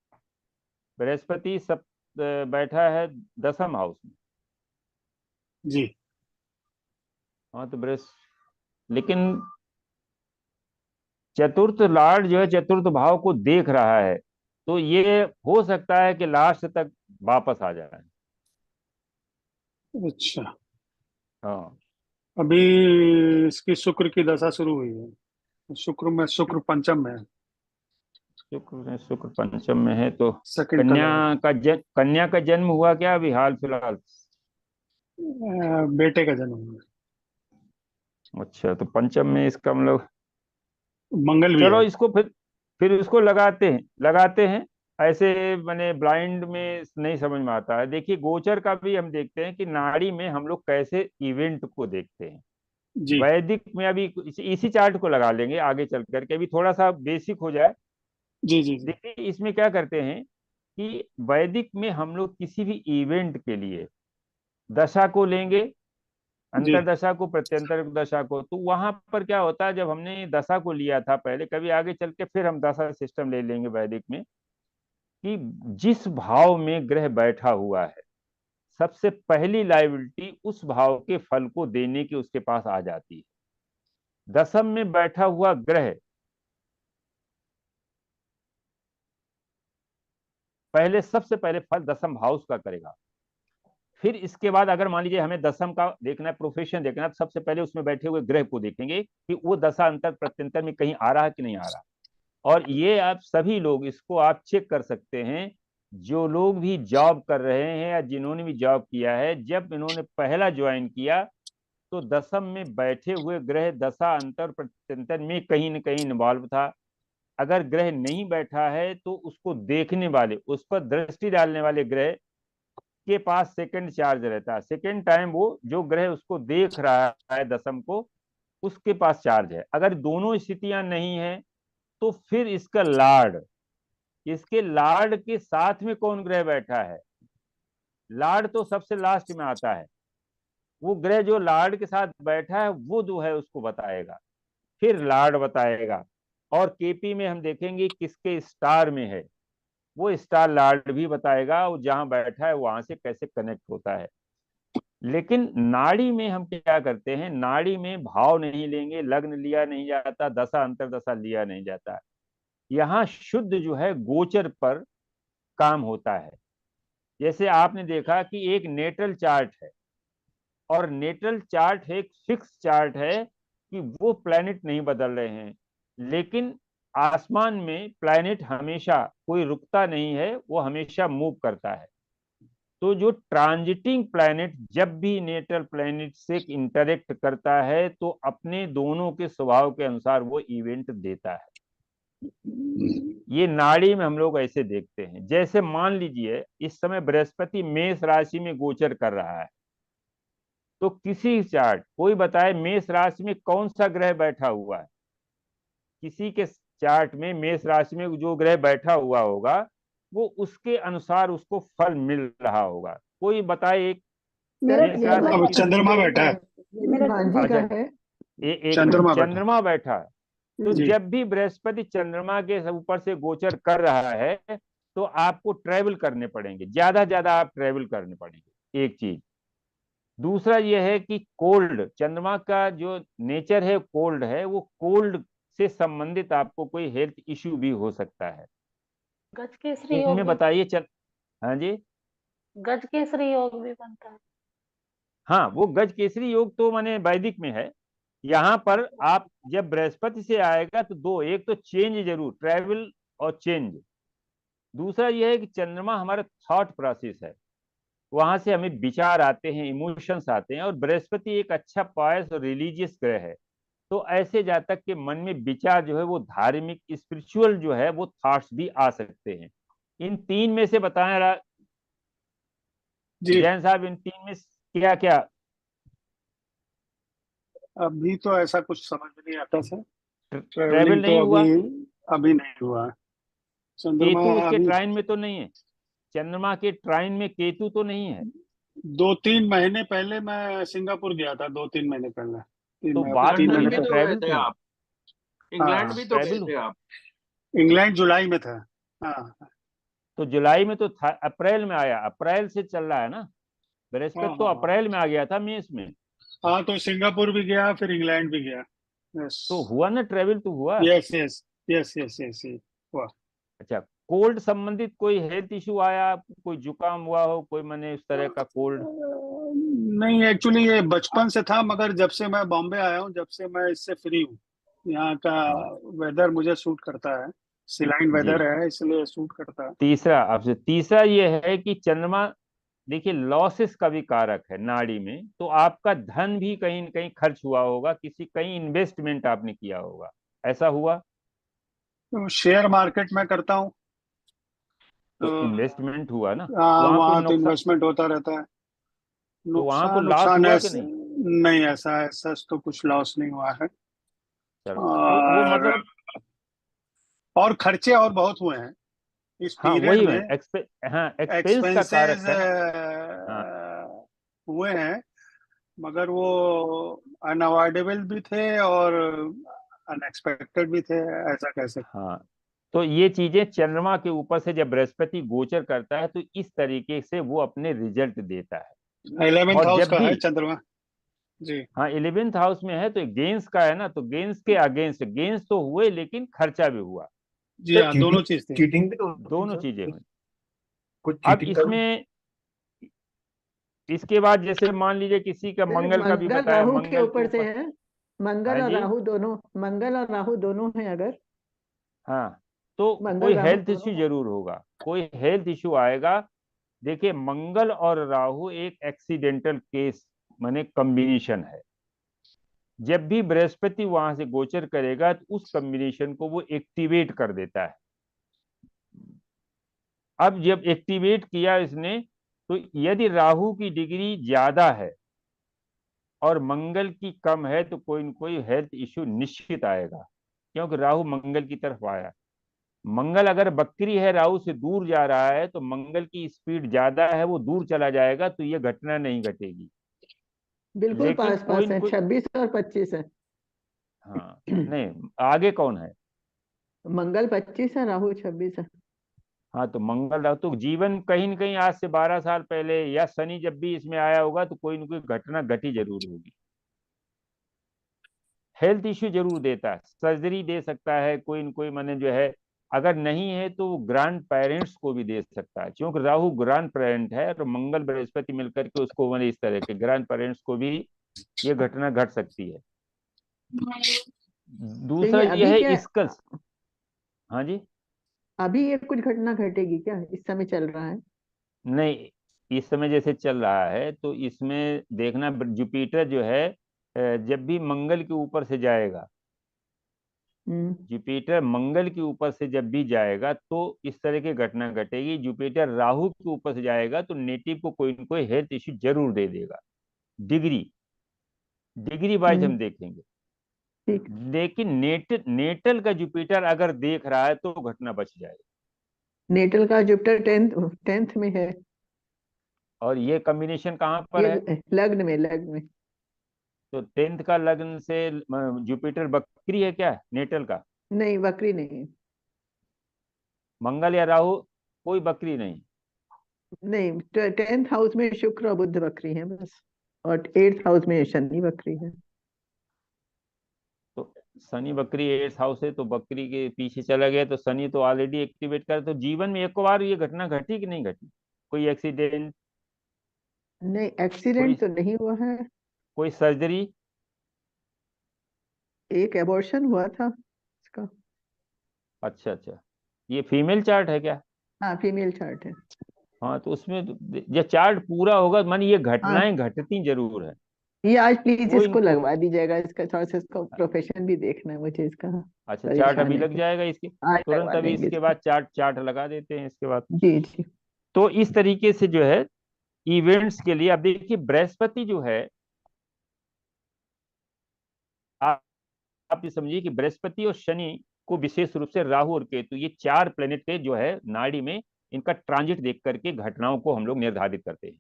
बृहस्पति सब बैठा है दसम हाउस में। जी हाँ तो लेकिन चतुर्थ लॉर्ड जो है चतुर्थ भाव को देख रहा है, तो ये हो सकता है कि लास्ट तक वापस आ जाए। अच्छा। हाँ अभी इसकी शुक्र की दशा शुरू हुई है, शुक्र में, शुक्र पंचम में है, शुक्र पंचम में है तो सेकंड का लॉर्ड। कन्या का जन्म हुआ क्या अभी हाल फिलहाल? बेटे का जन्म हुआ। अच्छा, तो पंचम में इसका मतलब, मंगल भी चलो है। इसको फिर उसको लगाते हैं ऐसे, मैंने ब्लाइंड में नहीं समझ में आता है। देखिए गोचर का भी हम देखते हैं कि नाड़ी में हम लोग कैसे इवेंट को देखते हैं। जी वैदिक में अभी इसी चार्ट को लगा लेंगे आगे चल करके, अभी थोड़ा सा बेसिक हो जाए। जी जी जी देखिए इसमें क्या करते हैं कि वैदिक में हम लोग किसी भी इवेंट के लिए दशा को लेंगे, जी अंतरदशा को, प्रत्यंतर दशा को। तो वहां पर क्या होता है, जब हमने दशा को लिया था पहले, कभी आगे चल के फिर हम दशा सिस्टम ले लेंगे वैदिक में, कि जिस भाव में ग्रह बैठा हुआ है सबसे पहली लाइबिलिटी उस भाव के फल को देने की उसके पास आ जाती है। दसम में बैठा हुआ ग्रह सबसे पहले फल दसम हाउस का करेगा। फिर इसके बाद अगर मान लीजिए हमें दसम का देखना है, प्रोफेशन देखना है, तो सबसे पहले उसमें बैठे हुए ग्रह को देखेंगे कि वो दशा अंतर प्रत्यंतर में कहीं आ रहा है कि नहीं आ रहा। और ये आप सभी लोग इसको आप चेक कर सकते हैं, जो लोग भी जॉब कर रहे हैं या जिन्होंने भी जॉब किया है, जब इन्होंने पहला ज्वाइन किया तो दसम में बैठे हुए ग्रह दशा अंतर प्रत्यंतर में कहीं न कहीं इन्वॉल्व था। अगर ग्रह नहीं बैठा है तो उसको देखने वाले, उस पर दृष्टि डालने वाले ग्रह के पास सेकंड चार्ज रहता है। सेकंड टाइम वो जो ग्रह उसको देख रहा है दसम को, उसके पास चार्ज है। अगर दोनों स्थितियां नहीं है तो फिर इसके लार्ड के साथ में कौन ग्रह बैठा है, लार्ड तो सबसे लास्ट में आता है। वो ग्रह जो लार्ड के साथ बैठा है वो जो है उसको बताएगा, फिर लार्ड बताएगा। और केपी में हम देखेंगे किसके स्टार में है, वो स्टार लॉर्ड भी बताएगा, वो जहां बैठा है वहां से कैसे कनेक्ट होता है। लेकिन नाड़ी में हम क्या करते हैं, नाड़ी में भाव नहीं लेंगे, लग्न लिया नहीं जाता, दशा अंतरदशा लिया नहीं जाता। यहाँ शुद्ध जो है गोचर पर काम होता है। जैसे आपने देखा कि एक नेटल चार्ट है, और नेटल चार्ट एक फिक्स चार्ट है कि वो प्लैनेट नहीं बदल रहे हैं, लेकिन आसमान में प्लैनेट हमेशा, कोई रुकता नहीं है, वो हमेशा मूव करता है। तो जो ट्रांजिटिंग प्लैनेट जब भी नेटल प्लैनेट से इंटरेक्ट करता है तो अपने दोनों के स्वभाव के अनुसार वो इवेंट देता है। ये नाड़ी में हम लोग ऐसे देखते हैं। जैसे मान लीजिए इस समय बृहस्पति मेष राशि में गोचर कर रहा है, तो किसी चार्ट, कोई बताए मेष राशि में कौन सा ग्रह बैठा हुआ है, किसी के चार्ट में मेष राशि में जो ग्रह बैठा हुआ होगा वो उसके अनुसार उसको फल मिल रहा होगा। कोई बताए एक मेरा मेष ये राशि अब में किस, चंद्रमा बैठा है, मेरी भांजी का अच्छा, है। एक चंद्रमा बैठा चंद्रमा बैठा है। तो जी। जब भी बृहस्पति चंद्रमा के ऊपर से गोचर कर रहा है तो आपको ट्रेवल करने पड़ेंगे, ज्यादा आप ट्रेवल करने पड़ेंगे, एक चीज। दूसरा यह है कि कोल्ड, चंद्रमा का जो नेचर है कोल्ड है, वो कोल्ड से संबंधित आपको कोई हेल्थ इश्यू भी हो सकता है। गज केसरी योग इनमें भी, बताइए हाँ जी, गज केसरी योग भी बनता है। हाँ वो गज केसरी योग तो माने वैदिक में है। यहाँ पर आप जब बृहस्पति से आएगा तो दो, एक तो चेंज जरूर, ट्रैवल और चेंज। दूसरा यह है कि चंद्रमा हमारा थॉट प्रोसेस है, वहां से हमें विचार आते हैं, इमोशंस आते हैं। और बृहस्पति एक अच्छा पायस और रिलीजियस ग्रह है, तो ऐसे जातक के मन में विचार जो है वो धार्मिक स्पिरिचुअल जो है वो थॉट्स भी आ सकते हैं। इन तीन में से बताएं जी। जैन साहब, इन तीन में क्या क्या? अभी तो ऐसा कुछ समझ नहीं आता सर, ट्रेवल ट्रेवलिंग तो नहीं हुआ? अभी नहीं हुआ है। चंद्रमा केतु उसके अभी ट्राइन में तो नहीं है? चंद्रमा के ट्राइन में केतु तो नहीं है? 2-3 महीने पहले मैं सिंगापुर गया था, 2-3 महीने पहले, तो अभी बात तीन हुई लंदन महीने ना, भी तो पहले। गए ट्रेवल थे थी। आप, इंग्लैंड हाँ, भी तो गए ट्रेवल, थे आप। इंग्लैंड जुलाई में था। हाँ तो जुलाई में तो था, अप्रैल में आया, अप्रैल से चल रहा है ना, हाँ बृहस्पति तो हाँ हाँ अप्रैल में आ गया था मेष में। हाँ, तो सिंगापुर भी गया, फिर इंग्लैंड भी गया। यस तो हुआ ना, ट्रेवल तो हुआ। Yes yes yes yes yes, हुआ। अच्छा, कोल्ड संबंधित कोई हेल्थ इशू आया, कोई जुकाम हुआ हो, कोई माने उस तरह का कोल्ड? नहीं, एक्चुअली ये बचपन से था, मगर जब से मैं बॉम्बे आया हूँ, जब से मैं इससे फ्री हूँ, यहाँ का हाँ वेदर मुझे सूट करता है, सिलाइन जी। वेदर है, इसलिए सूट करता है। तीसरा ये है कि चंद्रमा, देखिए लॉसेस का भी कारक है नाड़ी में, तो आपका धन भी कहीं न कहीं खर्च हुआ होगा, कहीं इन्वेस्टमेंट आपने किया होगा, ऐसा हुआ? तो शेयर मार्केट में करता हूँ, तो तो इन्वेस्टमेंट हुआ ना, वहां कोई वहाँ तो नुकसान, इन्वेस्टमेंट होता रहता है। तो वहां को नुकसान लॉस नुकसान हुआ कि ऐसा नहीं? नहीं, ऐसा ऐसा तो कुछ लॉस नहीं हुआ है। चलो, तो वो और मतलब, और खर्चे और बहुत हुए हैं इस हाँ पीरियड वही में। है, हाँ एक्सपेंस का कारक एक्सपेंसेस है ना। हाँ हुए हैं, मगर वो अनअवॉइडेबल भी थे और अनएक्सपेक्टेड भी थे, ऐसा कह सकते हाँ, तो ये चीजें चंद्रमा के ऊपर से जब बृहस्पति गोचर करता है तो इस तरीके से वो अपने रिजल्ट देता है। हैं। 11th और हाउस जब का भी, है चंद्रमा जी। हाँ 11th हाउस में है तो गेंस का है ना, तो गेंस के अगेंस्ट, गेंस तो हुए लेकिन खर्चा भी हुआ, जी हाँ, दोनों चीटिंग चीज थी। चीटिंग भी तो होती है दोनों सर, चीजें हुई। कुछ अब चीटिंग का भी। इसमें, इसके बाद जैसे मान लीजिए किसी का सर मंगल का भी मंगल बताया, राहु के मंगल के ऊपर से ऊपर, है, मंगल हाँ और जी, राहु दोनों, मंगल और राहु दोनों है अगर, हाँ, तो मंगल कोई राहु हेल्थ दोनों इश्यू है। जरूर होगा, कोई हेल्थ इश्यू आएगा। देखिए मंगल और राहु एक एक्सीडेंटल केस माने कॉम्बिनेशन है, जब भी बृहस्पति वहां से गोचर करेगा तो उस कॉम्बिनेशन को वो एक्टिवेट कर देता है। अब जब एक्टिवेट किया इसने, तो यदि राहु की डिग्री ज्यादा है और मंगल की कम है तो कोई न कोई हेल्थ इश्यू निश्चित आएगा, क्योंकि राहु मंगल की तरफ आया। मंगल अगर बकरी है, राहु से दूर जा रहा है, तो मंगल की स्पीड ज्यादा है, वो दूर चला जाएगा तो ये घटना नहीं घटेगी। बिल्कुल लेकिन पास कोई पास न है, कोई, 26 और 25 है। हाँ नहीं, आगे कौन है? मंगल 25 है, राहु 26 है। हाँ, तो मंगल राहु तो जीवन कहीं न कहीं आज से 12 साल पहले या शनि जब भी इसमें आया होगा तो कोई न कोई घटना घटी जरूर होगी। हेल्थ इश्यू जरूर देता है, सर्जरी दे सकता है कोई न कोई, माने जो है अगर नहीं है तो वो ग्रैंड पेरेंट्स को भी दे सकता है, क्योंकि राहु ग्रैंड पेरेंट है और मंगल बृहस्पति मिलकर के उसको माने इस तरह के ग्रैंड पेरेंट्स को भी ये घटना घट सकती है। तो दूसरा ये ये अभी है क्या, स्कल्स। हाँ जी। अभी ये कुछ घटना घटेगी क्या, इस समय चल रहा है? नहीं, इस समय जैसे चल रहा है तो इसमें देखना जुपिटर जो है जब भी मंगल के ऊपर से जाएगा, हम्म। जुपिटर मंगल के ऊपर से जब भी जाएगा तो इस तरह की घटना घटेगी। जुपिटर राहु के ऊपर से जाएगा तो नेटिव को कोई न कोई हेल्थ इश्यू जरूर दे देगा। डिग्री डिग्री वाइज हम देखेंगे, ठीक। लेकिन नेटल का जुपिटर अगर देख रहा है तो घटना बच जाएगी। नेटल का जुपिटर 10th में है। और ये कॉम्बिनेशन कहाँ पर है? ये लग्न में। तो 10th का लग्न से जुपिटर बकरी है क्या नेटल का? नहीं, वक्री नहीं। मंगल या राहु कोई बकरी नहीं। नहीं, 10th हाउस में शुक्र और बुध वक्री है बस, और 8th हाउस में शनि वक्री है। तो शनि बकरी 8th हाउस है तो बकरी के पीछे चला गया तो शनि तो ऑलरेडी एक्टिवेट कर, तो जीवन में एक बार ये घटना घटी कि नहीं घटी? कोई एक्सीडेंट, नहीं, कोई एक्सीडेंट तो नहीं हुआ है। कोई सर्जरी? एक एबॉर्शन हुआ था इसका। अच्छा अच्छा, ये फीमेल चार्ट है क्या? हाँ, फीमेल चार्ट है। हाँ, तो उसमें ये चार्ट पूरा होगा, मान ये हाँ, घटनाएं घटती जरूर है। ये आज प्लीज कोई इसको लगवा दीजिएगा, इसका थोड़ा सा, इसका प्रोफेशन भी देखना है मुझे इसका। अच्छा, चार्ट परेशान अभी है लग कुछ। जाएगा इसके आज तुरंत, लगवा अभी देंगे इसके इसको। बाद चार्ट चार्ट लगा देते हैं इसके बाद। जी जी। तो इस तरीके से जो है इवेंट्स के लिए, अब देखिए बृहस्पति जो है, आप आप ये समझिए कि बृहस्पति और शनि को विशेष रूप से राहु और केतु, ये चार प्लेनेट के जो है नाड़ी में इनका ट्रांजिट देख करके घटनाओं को हम लोग निर्धारित करते हैं।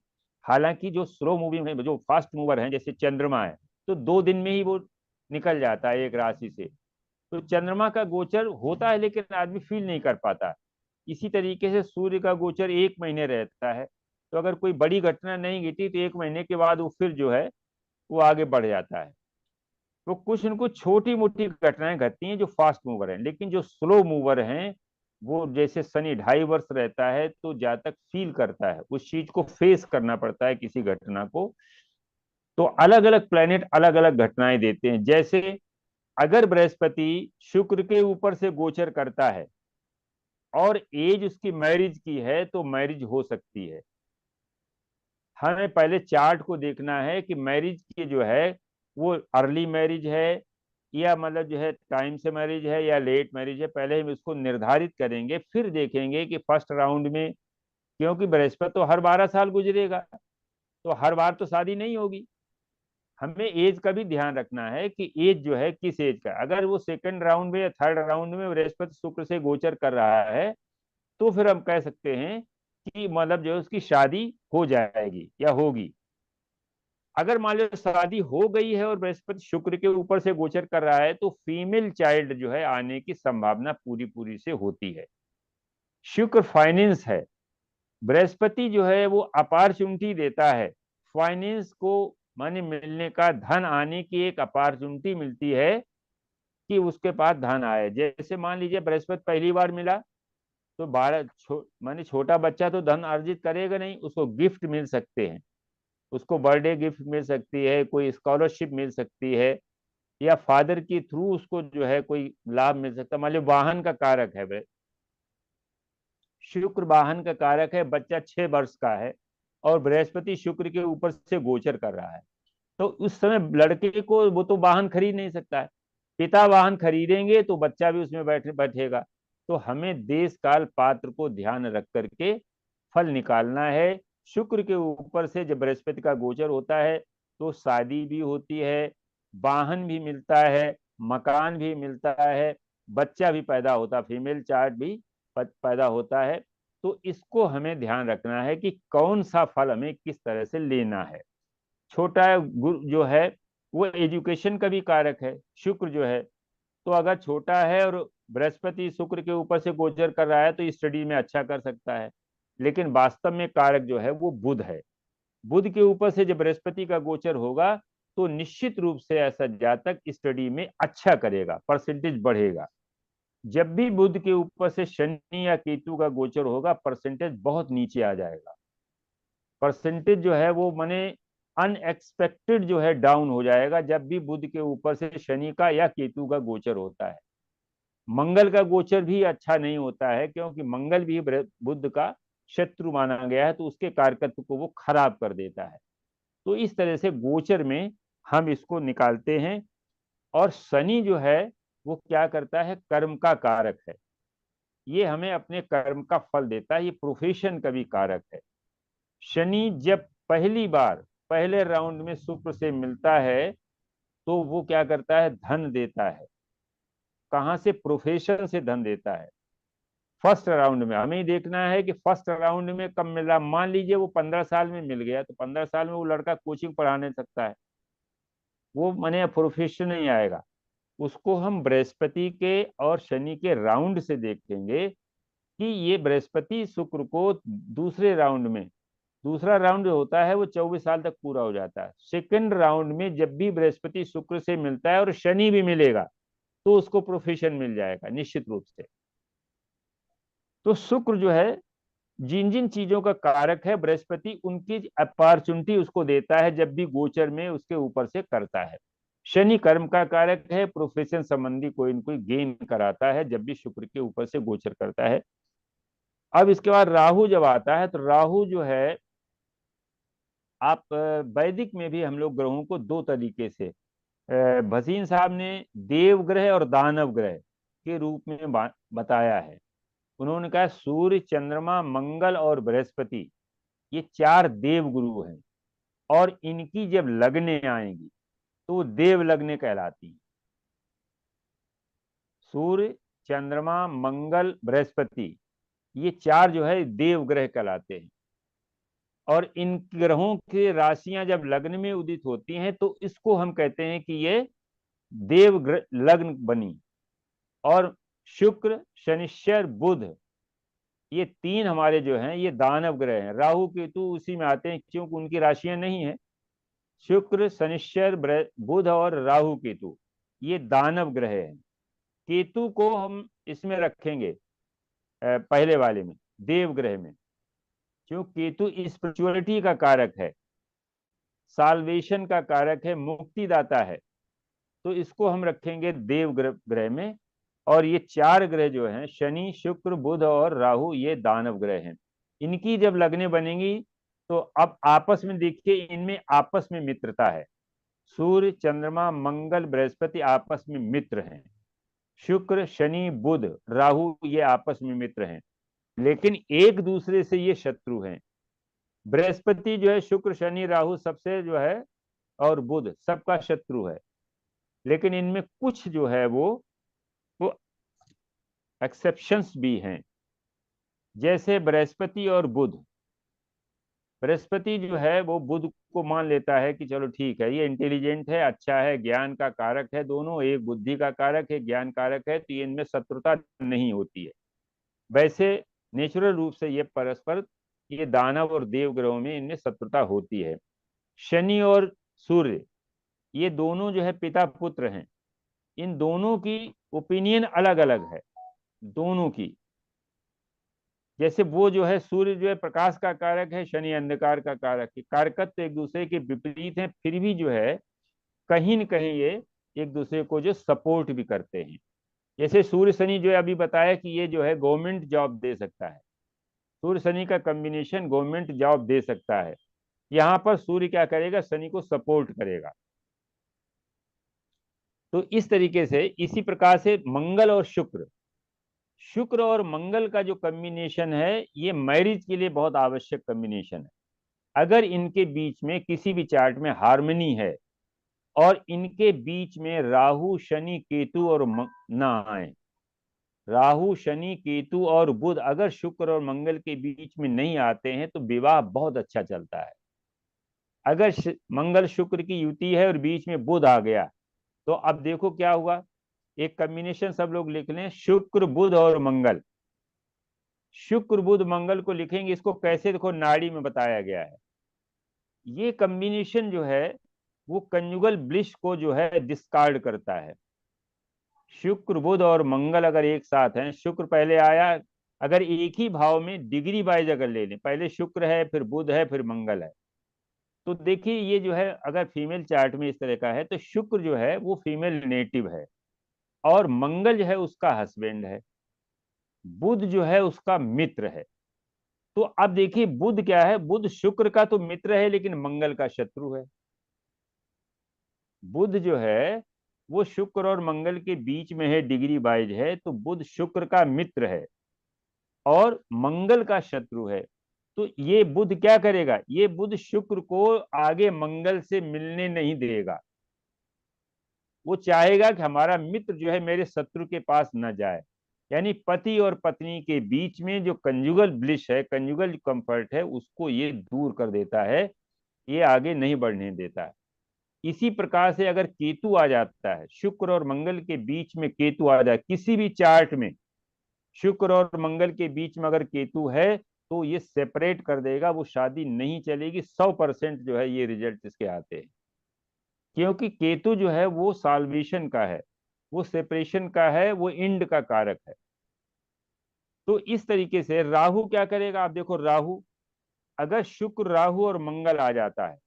हालांकि जो स्लो मूविंग है, जो फास्ट मूवर हैं जैसे चंद्रमा है, तो 2 दिन में ही वो निकल जाता है एक राशि से। तो चंद्रमा का गोचर होता है लेकिन आदमी फील नहीं कर पाता। इसी तरीके से सूर्य का गोचर 1 महीने रहता है, तो अगर कोई बड़ी घटना नहीं घटी तो 1 महीने के बाद वो फिर जो है वो आगे बढ़ जाता है। तो कुछ न कुछ छोटी मोटी घटनाएं घटती हैं जो फास्ट मूवर हैं, लेकिन जो स्लो मूवर हैं वो जैसे शनि 2.5 वर्ष रहता है तो जातक फील करता है, उस चीज को फेस करना पड़ता है किसी घटना को। तो अलग अलग प्लेनेट अलग अलग घटनाएं देते हैं। जैसे अगर बृहस्पति शुक्र के ऊपर से गोचर करता है और एज उसकी मैरिज की है तो मैरिज हो सकती है। हमें पहले चार्ट को देखना है कि मैरिज की जो है वो अर्ली मैरिज है या मतलब जो है टाइम से मैरिज है या लेट मैरिज है, पहले हम इसको निर्धारित करेंगे, फिर देखेंगे कि फर्स्ट राउंड में, क्योंकि बृहस्पति तो हर 12 साल गुजरेगा तो हर बार तो शादी नहीं होगी। हमें एज का भी ध्यान रखना है कि एज जो है किस एज का, अगर वो सेकंड राउंड में या थर्ड राउंड में बृहस्पति शुक्र से गोचर कर रहा है तो फिर हम कह सकते हैं कि मतलब जो है उसकी शादी हो जाएगी या होगी। अगर मान लो शादी हो गई है और बृहस्पति शुक्र के ऊपर से गोचर कर रहा है तो फीमेल चाइल्ड जो है आने की संभावना पूरी पूरी से होती है। शुक्र फाइनेंस है, बृहस्पति जो है वो अपॉर्चुनिटी देता है, फाइनेंस को माने मिलने का, धन आने की एक अपॉर्चुनिटी मिलती है कि उसके पास धन आए। जैसे मान लीजिए बृहस्पति पहली बार मिला तो माने छोटा बच्चा तो धन अर्जित करेगा नहीं, उसको गिफ्ट मिल सकते हैं, उसको बर्थडे गिफ्ट मिल सकती है, कोई स्कॉलरशिप मिल सकती है, या फादर के थ्रू उसको जो है कोई लाभ मिल सकता है। मान लो वाहन का कारक है शुक्र, वाहन का कारक है, बच्चा 6 वर्ष का है और बृहस्पति शुक्र के ऊपर से गोचर कर रहा है, तो उस समय लड़के को वो तो वाहन खरीद नहीं सकता है, पिता वाहन खरीदेंगे तो बच्चा भी उसमें बैठेगा। तो हमें देश काल पात्र को ध्यान रख करके फल निकालना है। शुक्र के ऊपर से जब बृहस्पति का गोचर होता है तो शादी भी होती है, वाहन भी मिलता है, मकान भी मिलता है, बच्चा भी पैदा होता है, फीमेल चाइल्ड भी पैदा होता है। तो इसको हमें ध्यान रखना है कि कौन सा फल हमें किस तरह से लेना है। छोटा गुरु जो है वो एजुकेशन का भी कारक है शुक्र जो है, तो अगर छोटा है और बृहस्पति शुक्र के ऊपर से गोचर कर रहा है तो स्टडी में अच्छा कर सकता है, लेकिन वास्तव में कारक जो है वो बुध है। बुध के ऊपर से जब बृहस्पति का गोचर होगा तो निश्चित रूप से ऐसा जातक स्टडी में अच्छा करेगा, परसेंटेज बढ़ेगा। जब भी बुध के ऊपर से शनि या केतु का गोचर होगा परसेंटेज बहुत नीचे आ जाएगा। परसेंटेज जो है वो माने अनएक्सपेक्टेड जो है डाउन हो जाएगा जब भी बुध के ऊपर से शनि का या केतु का गोचर होता है। मंगल का गोचर भी अच्छा नहीं होता है, क्योंकि मंगल भी बुध का शत्रु माना गया है, तो उसके कारकत्व को वो खराब कर देता है। तो इस तरह से गोचर में हम इसको निकालते हैं। और शनि जो है वो क्या करता है, कर्म का कारक है, ये हमें अपने कर्म का फल देता है, ये प्रोफेशन का भी कारक है। शनि जब पहली बार पहले राउंड में शुक्र से मिलता है तो वो क्या करता है, धन देता है। कहां से, प्रोफेशन से धन देता है। फर्स्ट राउंड में हमें ही देखना है कि फर्स्ट राउंड में कब मिला। मान लीजिए वो 15 साल में मिल गया तो 15 साल में वो लड़का कोचिंग पढ़ा नहीं सकता है, वो माने प्रोफेशन नहीं आएगा। उसको हम बृहस्पति के और शनि के राउंड से देखेंगे कि ये बृहस्पति शुक्र को दूसरे राउंड में, दूसरा राउंड जो होता है वो 24 साल तक पूरा हो जाता है। सेकंड राउंड में जब भी बृहस्पति शुक्र से मिलता है और शनि भी मिलेगा तो उसको प्रोफेशन मिल जाएगा निश्चित रूप से। तो शुक्र जो है जिन जिन चीजों का कारक है, बृहस्पति उनकी अपॉर्चुनिटी उसको देता है जब भी गोचर में उसके ऊपर से करता है। शनि कर्म का कारक है, प्रोफेशन संबंधी कोई न कोई गेन कराता है जब भी शुक्र के ऊपर से गोचर करता है। अब इसके बाद राहु जब आता है तो राहु जो है, आप वैदिक में भी हम लोग ग्रहों को दो तरीके से, भसीन साहब ने देव ग्रह और दानव ग्रह के रूप में बताया है। उन्होंने कहा सूर्य, चंद्रमा, मंगल और बृहस्पति ये चार देव गुरु हैं, और इनकी जब लगने आएंगी तो वो देव लगने कहलाती हैं। सूर्य, चंद्रमा, मंगल, बृहस्पति ये चार जो है देव ग्रह कहलाते हैं। और इन ग्रहों की राशियां जब लग्न में उदित होती हैं तो इसको हम कहते हैं कि ये देव लग्न बनी। और शुक्र, शनिश्चर, बुध ये तीन हमारे जो हैं ये दानव ग्रह हैं। राहु केतु उसी में आते हैं क्योंकि उनकी राशियां नहीं है। शुक्र, शनिश्चर, बुध और राहु केतु ये दानव ग्रह हैं। केतु को हम इसमें रखेंगे पहले वाले में, देव ग्रह में, क्योंकि केतु स्पिरिचुअलिटी का कारक है, साल्वेशन का कारक है, मुक्तिदाता है। तो इसको हम रखेंगे देव ग्रह में। और ये चार ग्रह जो हैं, शनि, शुक्र, बुध और राहु, ये दानव ग्रह हैं। इनकी जब लगने बनेंगी तो अब आपस में देखिए, इनमें आपस में मित्रता है। सूर्य, चंद्रमा, मंगल, बृहस्पति आपस में मित्र हैं। शुक्र, शनि, बुध, राहु ये आपस में मित्र हैं, लेकिन एक दूसरे से ये शत्रु हैं। बृहस्पति जो है शुक्र, शनि, राहु सबसे जो है, और बुध सबका शत्रु है। लेकिन इनमें कुछ जो है वो एक्सेप्शंस भी हैं। जैसे बृहस्पति और बुध, बृहस्पति जो है वो बुध को मान लेता है कि चलो ठीक है, ये इंटेलिजेंट है, अच्छा है, ज्ञान का कारक है, दोनों एक बुद्धि का कारक है, ज्ञान कारक है, तो ये इनमें शत्रुता नहीं होती है। वैसे नेचुरल रूप से ये परस्पर, ये दानव और देव ग्रहों में इनमें शत्रुता होती है। शनि और सूर्य ये दोनों जो है पिता पुत्र हैं। इन दोनों की ओपिनियन अलग अलग है, दोनों की। जैसे वो जो है, सूर्य जो है प्रकाश का कारक है, शनि अंधकार का कारक है। कारकत्व तो एक दूसरे के विपरीत हैं, फिर भी जो है कहीं न कहीं ये एक दूसरे को जो सपोर्ट भी करते हैं। जैसे सूर्य शनि जो है अभी बताया कि ये जो है गवर्नमेंट जॉब दे सकता है, सूर्य शनि का कॉम्बिनेशन गवर्नमेंट जॉब दे सकता है। यहाँ पर सूर्य क्या करेगा, शनि को सपोर्ट करेगा। तो इस तरीके से, इसी प्रकार से मंगल और शुक्र, शुक्र और मंगल का जो कॉम्बिनेशन है ये मैरिज के लिए बहुत आवश्यक कॉम्बिनेशन है। अगर इनके बीच में किसी भी चार्ट में हार्मनी है और इनके बीच में राहु, शनि, केतु और ना आए, राहु, शनि, केतु और बुध अगर शुक्र और मंगल के बीच में नहीं आते हैं तो विवाह बहुत अच्छा चलता है। अगर मंगल शुक्र की युति है और बीच में बुध आ गया तो अब देखो क्या हुआ, एक कॉम्बिनेशन सब लोग लिख लें, शुक्र बुध और मंगल। शुक्र बुध मंगल को लिखेंगे, इसको कैसे देखो नाड़ी में बताया गया है। ये कॉम्बिनेशन जो है वो कंजुगल ब्लिस को जो है डिस्कार्ड करता है। शुक्र बुध और मंगल अगर एक साथ हैं, शुक्र पहले आया, अगर एक ही भाव में डिग्री वाइज अगर ले लें, पहले शुक्र है फिर बुध है फिर मंगल है, तो देखिए ये जो है अगर फीमेल चार्ट में इस तरह का है तो शुक्र जो है वो फीमेल नेटिव है और मंगल जो है उसका हस्बैंड है, बुध जो है उसका मित्र है। तो अब देखिए बुध क्या है, बुध शुक्र का तो मित्र है लेकिन मंगल का शत्रु है। बुध जो है वो शुक्र और मंगल के बीच में है, डिग्री वाइज है, तो बुध शुक्र का मित्र है और मंगल का शत्रु है। तो ये बुध क्या करेगा, ये बुध शुक्र को आगे मंगल से मिलने नहीं देगा। वो चाहेगा कि हमारा मित्र जो है मेरे शत्रु के पास न जाए, यानी पति और पत्नी के बीच में जो कंजुगल ब्लिस है, कंजुगल कंफर्ट है, उसको ये दूर कर देता है, ये आगे नहीं बढ़ने देता है। इसी प्रकार से अगर केतु आ जाता है, शुक्र और मंगल के बीच में केतु आ जाए किसी भी चार्ट में, शुक्र और मंगल के बीच में अगर केतु है तो ये सेपरेट कर देगा, वो शादी नहीं चलेगी। 100% जो है ये रिजल्ट इसके आते हैं, क्योंकि केतु जो है वो साल्वेशन का है, वो सेपरेशन का है, वो इंड का कारक है। तो इस तरीके से राहु क्या करेगा, आप देखो राहु, अगर शुक्र राहु और मंगल आ जाता है,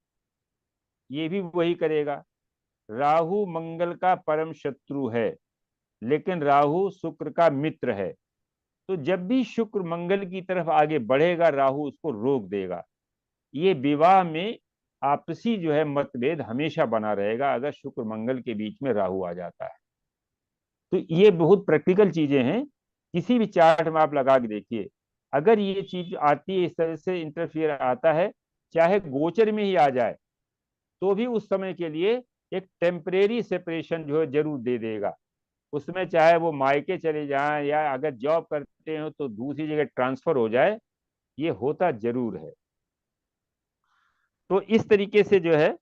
ये भी वही करेगा। राहु मंगल का परम शत्रु है लेकिन राहु शुक्र का मित्र है, तो जब भी शुक्र मंगल की तरफ आगे बढ़ेगा राहु उसको रोक देगा। ये विवाह में आपसी जो है मतभेद हमेशा बना रहेगा अगर शुक्र मंगल के बीच में राहु आ जाता है। तो ये बहुत प्रैक्टिकल चीजें हैं, किसी भी चार्ट में आप लगा के देखिए, अगर ये चीज आती है, इस तरह से इंटरफियर आता है, चाहे गोचर में ही आ जाए तो भी उस समय के लिए एक टेम्परेरी सेपरेशन जो है जरूर दे देगा। उसमें चाहे वो मायके चले जाएं या अगर जॉब करते हो तो दूसरी जगह ट्रांसफर हो जाए, ये होता जरूर है। तो इस तरीके से जो है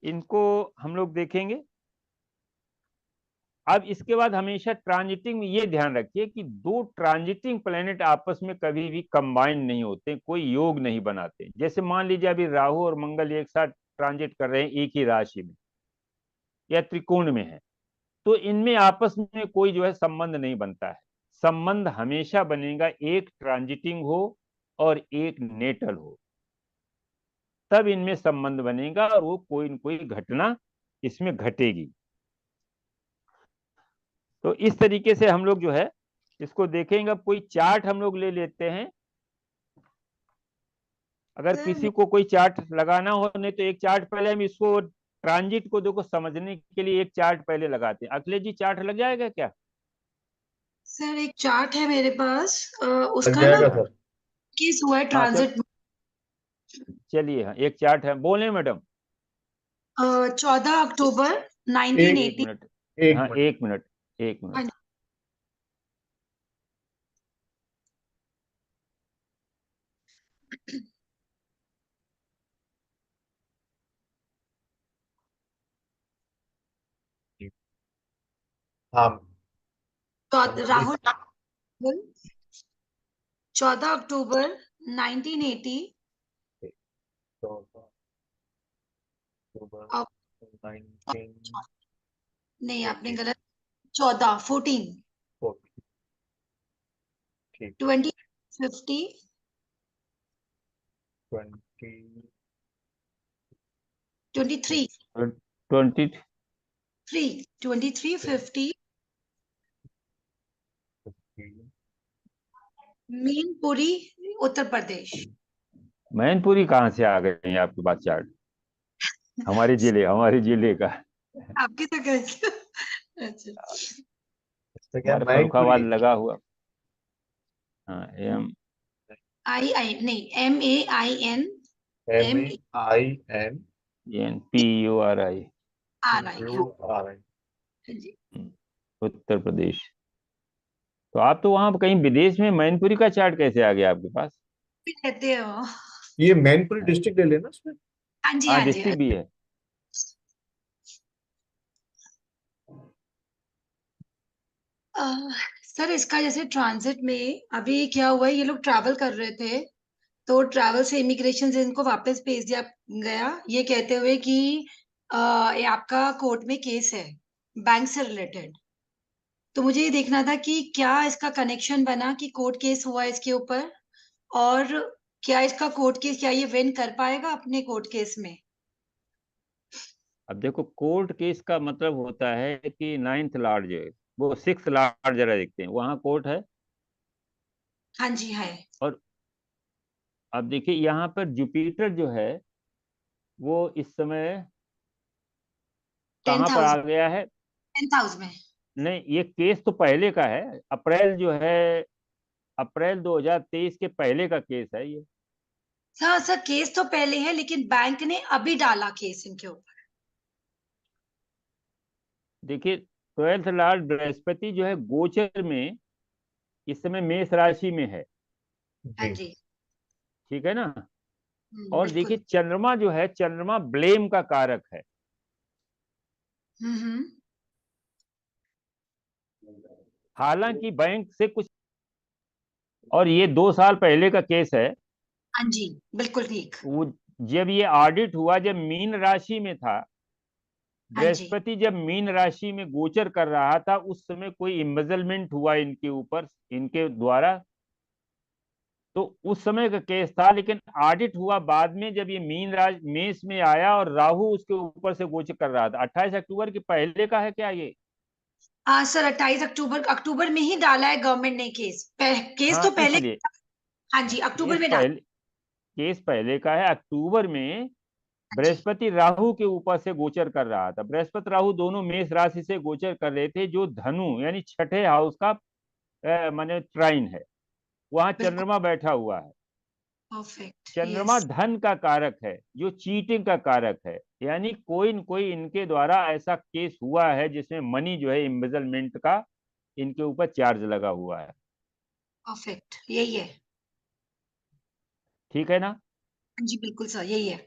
इनको हम लोग देखेंगे। अब इसके बाद हमेशा ट्रांजिटिंग में ये ध्यान रखिए कि दो ट्रांजिटिंग प्लेनेट आपस में कभी भी कंबाइन नहीं होते, कोई योग नहीं बनाते। जैसे मान लीजिए अभी राहु और मंगल एक साथ ट्रांजिट कर रहे हैं एक ही राशि में या त्रिकोण में है, तो इनमें आपस में कोई जो है संबंध नहीं बनता है। संबंध हमेशा बनेगा एक ट्रांजिटिंग हो और एक नेटल हो, तब इनमें संबंध बनेगा और वो कोई न कोई घटना इसमें घटेगी। तो इस तरीके से हम लोग जो है इसको देखेंगे। अब कोई चार्ट हम लोग ले लेते हैं, अगर किसी को कोई चार्ट लगाना हो, नहीं तो एक चार्ट पहले हम इसको ट्रांजिट को देखो समझने के लिए एक चार्ट पहले लगाते हैं। अखिलेश जी चार्ट लग जाएगा क्या? सर एक चार्ट है मेरे पास, लग उसका ना जाएगा सर। किस हुआ है हाँ ट्रांजिट। चलिए, हाँ एक चार्ट है, बोले मैडम। 14 अक्टूबर एक 1980। मिनट, एक हाँ मिनट। एक मिनट, एक हाँ मिनट। हाँ राहुल 14 अक्टूबर 1980। अब 19 नहीं, आपने गलत। 14 14 ठीक 20 50 23 20 23 50 मीनपुरी उत्तर प्रदेश। मैनपुरी कहाँ से आ गए हैं आपके पास चार्ट? हमारे जिले का आपके तो कैसे? अच्छा, इससे क्या हमारे फरुखाबाद लगा हुआ। हाँ एम नहीं, MAIN MAIN PURI URI जी। उत्तर प्रदेश। तो आप तो वहां कहीं विदेश में, मैनपुरी का चार्ट कैसे आ गया आपके पास? कहते हो? ये मैनपुरी डिस्ट्रिक्ट ले लेना इसमें। हाँ जी, हाँ हाँ जी। डिस्ट्रिक्ट भी है। सर इसका जैसे ट्रांजिट में अभी क्या हुआ है, ये लोग ट्रैवल कर रहे थे तो ट्रैवल से इमिग्रेशन से इनको वापस भेज दिया गया, ये कहते हुए कि ये आपका कोर्ट में केस है बैंक से रिलेटेड। तो मुझे ये देखना था कि क्या इसका कनेक्शन बना कि कोर्ट केस हुआ इसके ऊपर, और क्या इसका कोर्ट केस, क्या ये विन कर पाएगा अपने कोर्ट केस में? अब देखो, कोर्ट केस का मतलब होता है कि नाइन्थ लॉर्ड जो है वो सिक्स लॉर्ड जरा देखते हैं, वहां कोर्ट है। हाँ जी है। और अब देखिए यहाँ पर जुपिटर जो है वो इस समय कहाँ पर आ 10,000, गया है? 10,000 में। नहीं, ये केस तो पहले का है, अप्रैल जो है, अप्रैल 2023 के पहले का केस है ये। हाँ सर, केस तो पहले है लेकिन बैंक ने अभी डाला केस इनके ऊपर। देखिए, ट्वेल्थ लॉर्ड बृहस्पति जो है गोचर में इस समय मेष राशि में है, हाँ जी जी। ठीक है ना। और बिल्कुल। देखिए चंद्रमा जो है, चंद्रमा ब्लेम का कारक है। हम्म। हालांकि बैंक से कुछ, और ये 2 साल पहले का केस है। हाँ जी बिल्कुल ठीक। वो जब ये ऑडिट हुआ, जब मीन राशि में था, हाँ जी। बृहस्पति जब मीन राशि में गोचर कर रहा था, उस समय कोई इम्बेजलमेंट हुआ इनके ऊपर, इनके द्वारा, तो उस समय का केस था। लेकिन ऑडिट हुआ बाद में, जब ये मीन राशि मेष में आया और राहु उसके ऊपर से गोचर कर रहा था। 28 अक्टूबर के पहले का है क्या ये? हाँ सर, 28 अक्टूबर, अक्टूबर में ही डाला है गवर्नमेंट ने केस। केस हाँ, तो पहले। इसलिए हाँ जी, अक्टूबर केस में डाला। पहले केस पहले का है। अक्टूबर में हाँ जी। बृहस्पति राहु के ऊपर से गोचर कर रहा था। बृहस्पति राहु दोनों मेष राशि से गोचर कर रहे थे, जो धनु यानी छठे हाउस का माने ट्राइन है। वहां बिल्कुल चंद्रमा बैठा हुआ है। परफेक्ट। चंद्रमा यस। धन का कारक है, जो चीटिंग का कारक है। यानी कोई न कोई इनके द्वारा ऐसा केस हुआ है जिसमें मनी जो है एम्बेजलमेंट का इनके ऊपर चार्ज लगा हुआ है। परफेक्ट यही है। ठीक है ना। हाँ जी बिल्कुल सर, यही है।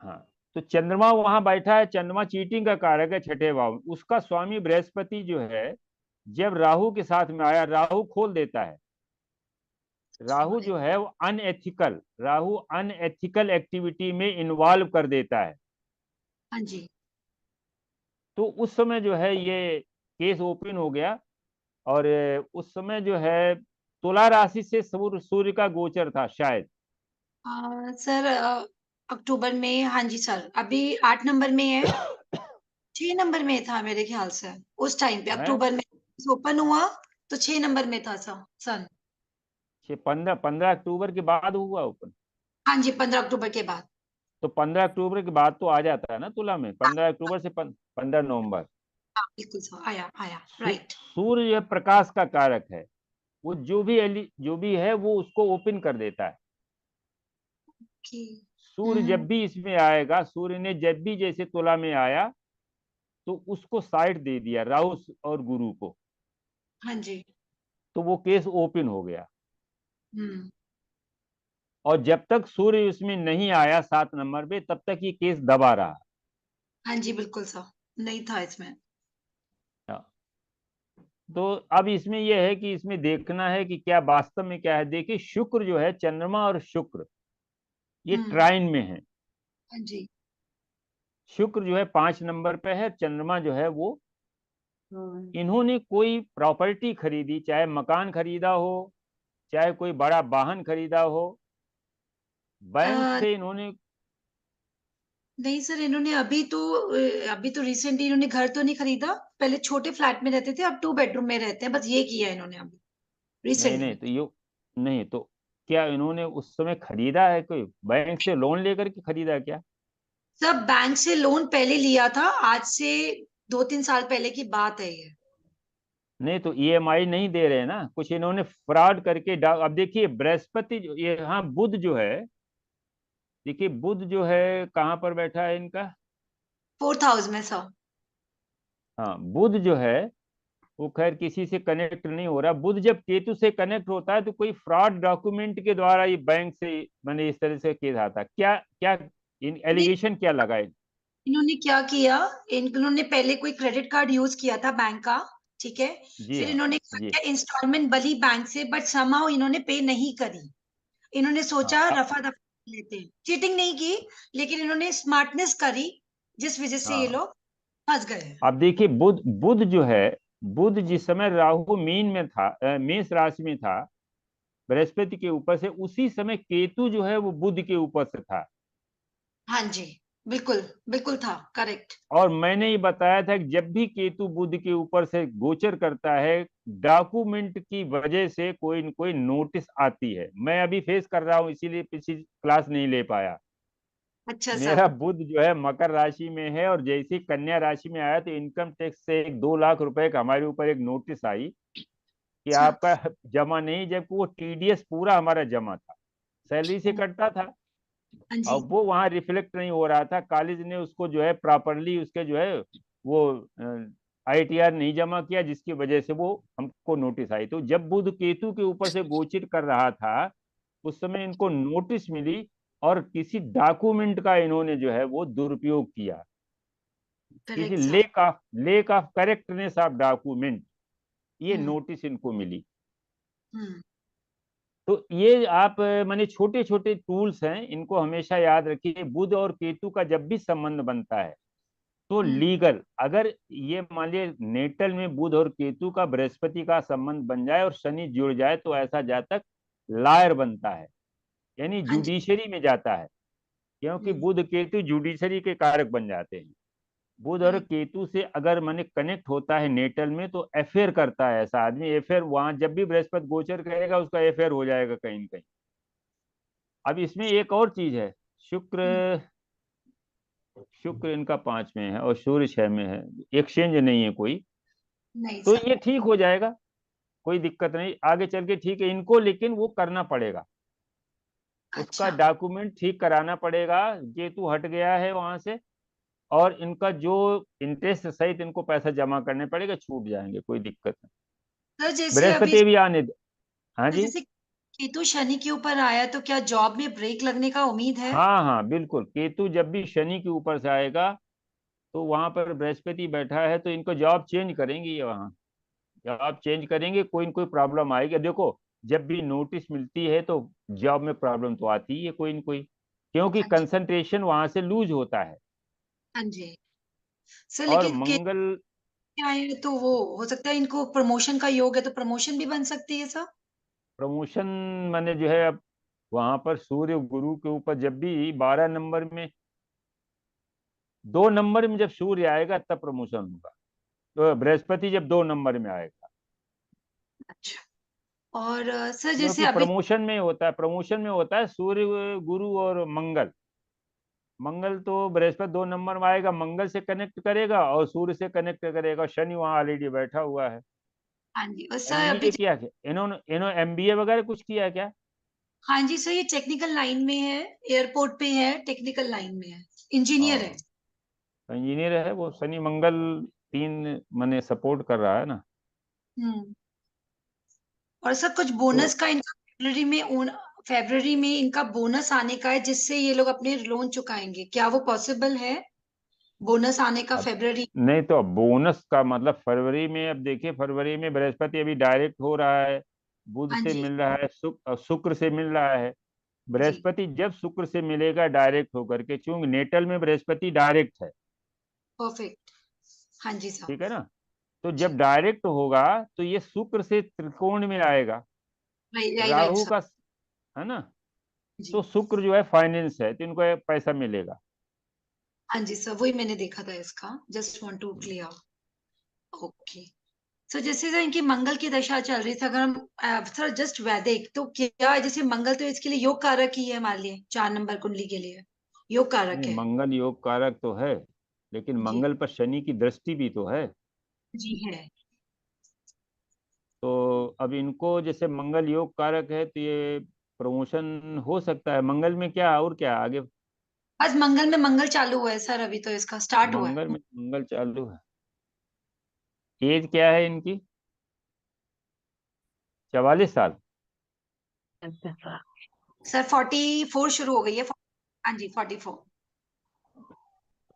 हाँ, तो चंद्रमा वहां बैठा है, चंद्रमा चीटिंग का कारक है छठे भाव में। उसका स्वामी बृहस्पति जो है, जब राहु के साथ में आया, राहु खोल देता है। राहु जो है वो अनएथिकल, राहु अनएथिकल एक्टिविटी में इन्वॉल्व कर देता है। हाँ जी। तो उस समय जो है ये केस ओपन हो गया। और उस समय जो है तुला राशि से सूर्य का गोचर था शायद। सर अक्टूबर में, हाँ जी सर, अभी 8 नंबर में है, 6 नंबर में था मेरे ख्याल से। उस टाइम पे है अक्टूबर में ओपन हुआ तो 6 नंबर में था सर सन। 15 अक्टूबर के बाद हुआ ओपन। हाँ जी, 15 अक्टूबर के बाद। तो 15 अक्टूबर के बाद तो आ जाता है ना तुला में, 15 अक्टूबर से 15 नवंबर। हाँ बिल्कुल सर, आया आया राइट। सूर्य यह प्रकाश का कारक है। वो जो भी है वो उसको ओपन कर देता है। सूर्य जब भी इसमें आएगा, सूर्य ने जब भी जैसे तुला में आया तो उसको साइड दे दिया राहु और गुरु को, हाँ जी। तो वो केस ओपन हो गया। हम्म। और जब तक सूर्य उसमें नहीं आया 7 नंबर पे, तब तक ये केस दबा रहा। हाँ जी बिल्कुल सर, नहीं था इसमें। हाँ। तो अब इसमें यह है कि इसमें देखना है कि क्या वास्तव में क्या है। देखिए शुक्र जो है, चंद्रमा और शुक्र ये ट्राइन में है। हाँ जी। शुक्र जो है 5 नंबर पे है, चंद्रमा जो है वो, इन्होंने कोई प्रॉपर्टी खरीदी, चाहे मकान खरीदा हो, चाहे कोई बड़ा वाहन खरीदा हो, बैंक से इन्होंने। नहीं सर, इन्होंने अभी तो रिसेंटली इन्होंने घर तो नहीं खरीदा। पहले छोटे फ्लैट में रहते थे, अब 2 बेडरूम में रहते हैं, बस ये किया इन्होंने अभी नहीं रिसेंटली। नहीं, तो ये नहीं तो क्या इन्होंने उस समय खरीदा है, कोई बैंक से लोन लेकर के खरीदा क्या? सब बैंक से लोन पहले लिया था, आज से 2-3 साल पहले की बात है ये। नहीं तो ईएमआई नहीं दे रहे ना, कुछ इन्होंने फ्रॉड करके अब देखिए बृहस्पति ये, हाँ बुध जो है, देखिए बुध जो है कहाँ पर बैठा है इनका। 4th हाउस में सर। हाँ, बुध जो है वो खैर किसी से कनेक्ट नहीं हो रहा। बुध जब केतु से कनेक्ट होता है तो कोई फ्रॉड डॉक्यूमेंट के द्वारा ये बैंक से मैंने इस तरह से केस आता। क्या क्या इन नहीं, एलिगेशन क्या लगा है? इन्होंने क्या किया, इन्होंने पहले कोई क्रेडिट कार्ड यूज किया था बैंक का, ठीक है। जी फिर हाँ इन्होंने जी इंस्टॉलमेंट बली बैंक से, बट समहाउ इन्होंने पे नहीं करी। इन्होंने सोचा हाँ रफा दफा लेते हैं, चीटिंग नहीं की, लेकिन इन्होंने स्मार्टनेस करी, जिस वजह से ये हाँ। लोग फंस गए हैं। अब देखिए बुध बुध जो है, बुध जिस समय राहु मीन में था, मेष राशि में था बृहस्पति के ऊपर से, उसी समय केतु जो है वो बुध के ऊपर से था। हाँ जी, बिल्कुल बिल्कुल था, करेक्ट। और मैंने ये बताया था कि जब भी केतु बुध के ऊपर से गोचर करता है, डॉक्यूमेंट की वजह से कोई न कोई नोटिस आती है। मैं अभी फेस कर रहा हूँ, इसीलिए पिछली क्लास नहीं ले पाया। अच्छा मेरा सर। बुध जो है मकर राशि में है, और जैसे ही कन्या राशि में आया तो इनकम टैक्स से 2 लाख रुपए का हमारे ऊपर एक नोटिस आई कि अच्छा, आपका जमा नहीं, जबकि वो टीडीएस पूरा हमारा जमा था, सैलरी से कटता था। हाँ जी, अब वो वहां रिफ्लेक्ट नहीं हो रहा था, कॉलेज ने उसको जो है प्रॉपरली उसके जो है वो आईटीआर नहीं जमा किया, जिसकी वजह से वो हमको नोटिस आई। तो जब बुध केतु के ऊपर से गोचर कर रहा था, उस समय इनको नोटिस मिली, और किसी डॉक्यूमेंट का इन्होंने जो है वो दुरुपयोग किया, किसी correct sir. Lake of correctness of document, ये हम्म नोटिस इनको मिली। हम्म तो ये आप माने छोटे छोटे टूल्स हैं, इनको हमेशा याद रखिए। बुध और केतु का जब भी संबंध बनता है तो हम्म, लीगल, अगर ये मान लिया नेटल में बुध और केतु का बृहस्पति का संबंध बन जाए और शनि जुड़ जाए, तो ऐसा जातक लायर बनता है, यानी हाँ जी। जुडिशरी में जाता है, क्योंकि हम्म बुध केतु जुडिशरी के कारक बन जाते हैं। बुध और हम्म, केतु से अगर माने कनेक्ट होता है नेटल में, तो अफेयर करता है ऐसा आदमी। अफेयर वहां जब भी बृहस्पति गोचर करेगा, उसका अफेयर हो जाएगा कहीं न कहीं। अब इसमें एक और चीज है, शुक्र हम्म, शुक्र इनका 5 में है और सूर्य 6 में है, एक्सचेंज नहीं है कोई, नहीं तो सर। ये ठीक हो जाएगा, कोई दिक्कत नहीं आगे चल के, ठीक है इनको, लेकिन वो करना पड़ेगा, उसका अच्छा, डॉक्यूमेंट ठीक कराना पड़ेगा। केतु हट गया है वहां से, और इनका जो इंटरेस्ट सहित इनको पैसा जमा करने पड़ेगा, छूट जाएंगे, कोई दिक्कत नहीं। सर जैसे अभी, बृहस्पति भी आने हाँ सर जी। जैसे केतु शनि के ऊपर आया, तो क्या जॉब में ब्रेक लगने का उम्मीद है? हाँ हाँ बिल्कुल, केतु जब भी शनि के ऊपर से आएगा, तो वहां पर बृहस्पति बैठा है, तो इनको जॉब चेंज करेंगे, ये वहां जॉब चेंज करेंगे, कोई न कोई प्रॉब्लम आएगी। देखो जब भी नोटिस मिलती है तो जॉब में प्रॉब्लम तो आती ही है कोई न कोई, क्योंकि हाँ जी, कंसंट्रेशन वहां से लूज होता है। हाँ जी सर, और लेकिन केतु मंगल, में आए हैं, तो वो हो सकता है इनको प्रमोशन का योग है, तो प्रमोशन भी बन सकती है सर। प्रमोशन माने जो है, अब वहां पर सूर्य गुरु के ऊपर जब भी 12 नंबर में, 2 नंबर में जब सूर्य आएगा तब प्रमोशन होगा, तो बृहस्पति जब 2 नंबर में आएगा, अच्छा। और सर जैसे क्योंकि अभी, प्रमोशन में होता है सूर्य गुरु और मंगल। मंगल तो बृहस्पति 2 नंबर में आएगा, मंगल से कनेक्ट करेगा और सूर्य से कनेक्ट करेगा, शनि वहां ऑलरेडी बैठा हुआ है। हाँ जी, और सर अभी, एमबीए किया क्या इन्होंने एमबीए वगैरह कुछ किया क्या? हाँ जी सर, ये टेक्निकल लाइन में है, एयरपोर्ट पे है, टेक्निकल लाइन में है, इंजीनियर है। हाँ, इंजीनियर है वो। शनि मंगल 3 मने सपोर्ट कर रहा है ना। हम्म। और सर कुछ तो बोनस का इनका फेब्रवरी में इनका बोनस आने का है, जिससे ये लोग अपने लोन चुकाएंगे, क्या वो पॉसिबल है? बोनस आने का अब फेब्रवरी। नहीं, तो बोनस का मतलब फरवरी में, अब देखिए फरवरी में बृहस्पति अभी डायरेक्ट हो रहा है, बुध हाँ से जी, मिल रहा है, शुक्र से मिल रहा है। जी, बृहस्पति जब शुक्र से मिलेगा डायरेक्ट होकर के, चूंकि नेटल में बृहस्पति डायरेक्ट है, परफेक्ट। हाँ जी सर। ठीक है ना, तो जब जी, डायरेक्ट होगा तो ये शुक्र से त्रिकोण में आएगा, right right right Rahu sir. का, है ना। तो जी, शुक्र जो है फाइनेंस है, तो इनको ये पैसा मिलेगा। हाँ जी सर, वही मैंने देखा था इसका, just want to clear. Okay. Sir जैसे सर इनकी मंगल की दशा चल रही थी, अगर हम सर जस्ट वैदिक, तो क्या है, जैसे मंगल तो इसके लिए योग कारक ही है, मान लिए 4 नंबर कुंडली के लिए योग कारक नहीं, है। मंगल योग कारक तो है, लेकिन जी, मंगल पर शनि की दृष्टि भी तो है। जी है। तो अब इनको जैसे मंगल योग कारक है, तो ये प्रमोशन हो सकता है। मंगल में क्या और क्या आगे, बस मंगल में मंगल चालू हुआ है सर, अभी तो इसका स्टार्ट हुआ है। मंगल में मंगल चालू है। एज क्या है इनकी? 44 साल। सर 44 शुरू हो गई है, हाँ जी 44।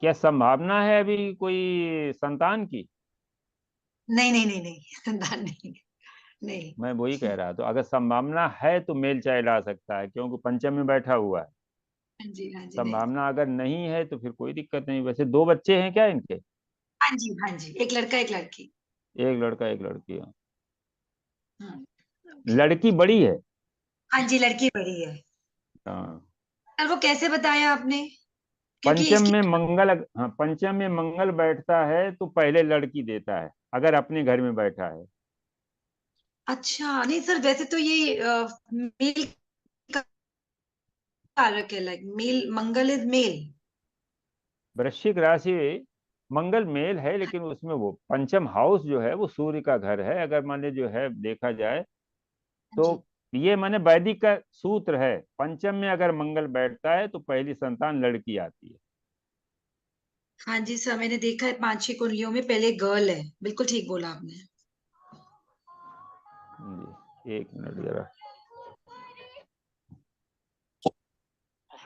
क्या संभावना है अभी कोई संतान की? नहीं नहीं नहीं नहीं, संतान नहीं नहीं। मैं वही कह रहा, तो अगर संभावना है तो मेल चाइल्ड आ सकता है, क्योंकि पंचम में बैठा हुआ है। हाँ जी हाँ जी, नहीं। संभावना अगर नहीं है तो फिर कोई दिक्कत नहीं। वैसे 2 बच्चे हैं क्या इनके? हाँ जी हाँ जी, एक लड़का एक लड़की। एक लड़का एक लड़की है। हाँ लड़की बड़ी है? हाँ जी, लड़की बड़ी है। हाँ। सर वो कैसे बताया आपने? क्योंकि पंचम इसकी, में मंगल, हाँ, पंचम में मंगल बैठता है तो पहले लड़की देता है, अगर अपने घर में बैठा है। अच्छा नहीं सर, वैसे तो ये मेल कारक है, लाइक मेल, मंगल इज मेल। वृश्चिक राशि मंगल मेल है, लेकिन उसमें वो पंचम हाउस जो है वो सूर्य का घर है, अगर माने जो है देखा जाए हाँ तो। जी ये माने वैदिक का सूत्र है, पंचम में अगर मंगल बैठता है तो पहली संतान लड़की आती है। हाँ जी सर, मैंने देखा है 5-6 कुंडलियों में पहले गर्ल है, बिल्कुल ठीक बोला आपने। जी, एक मिनट जरा।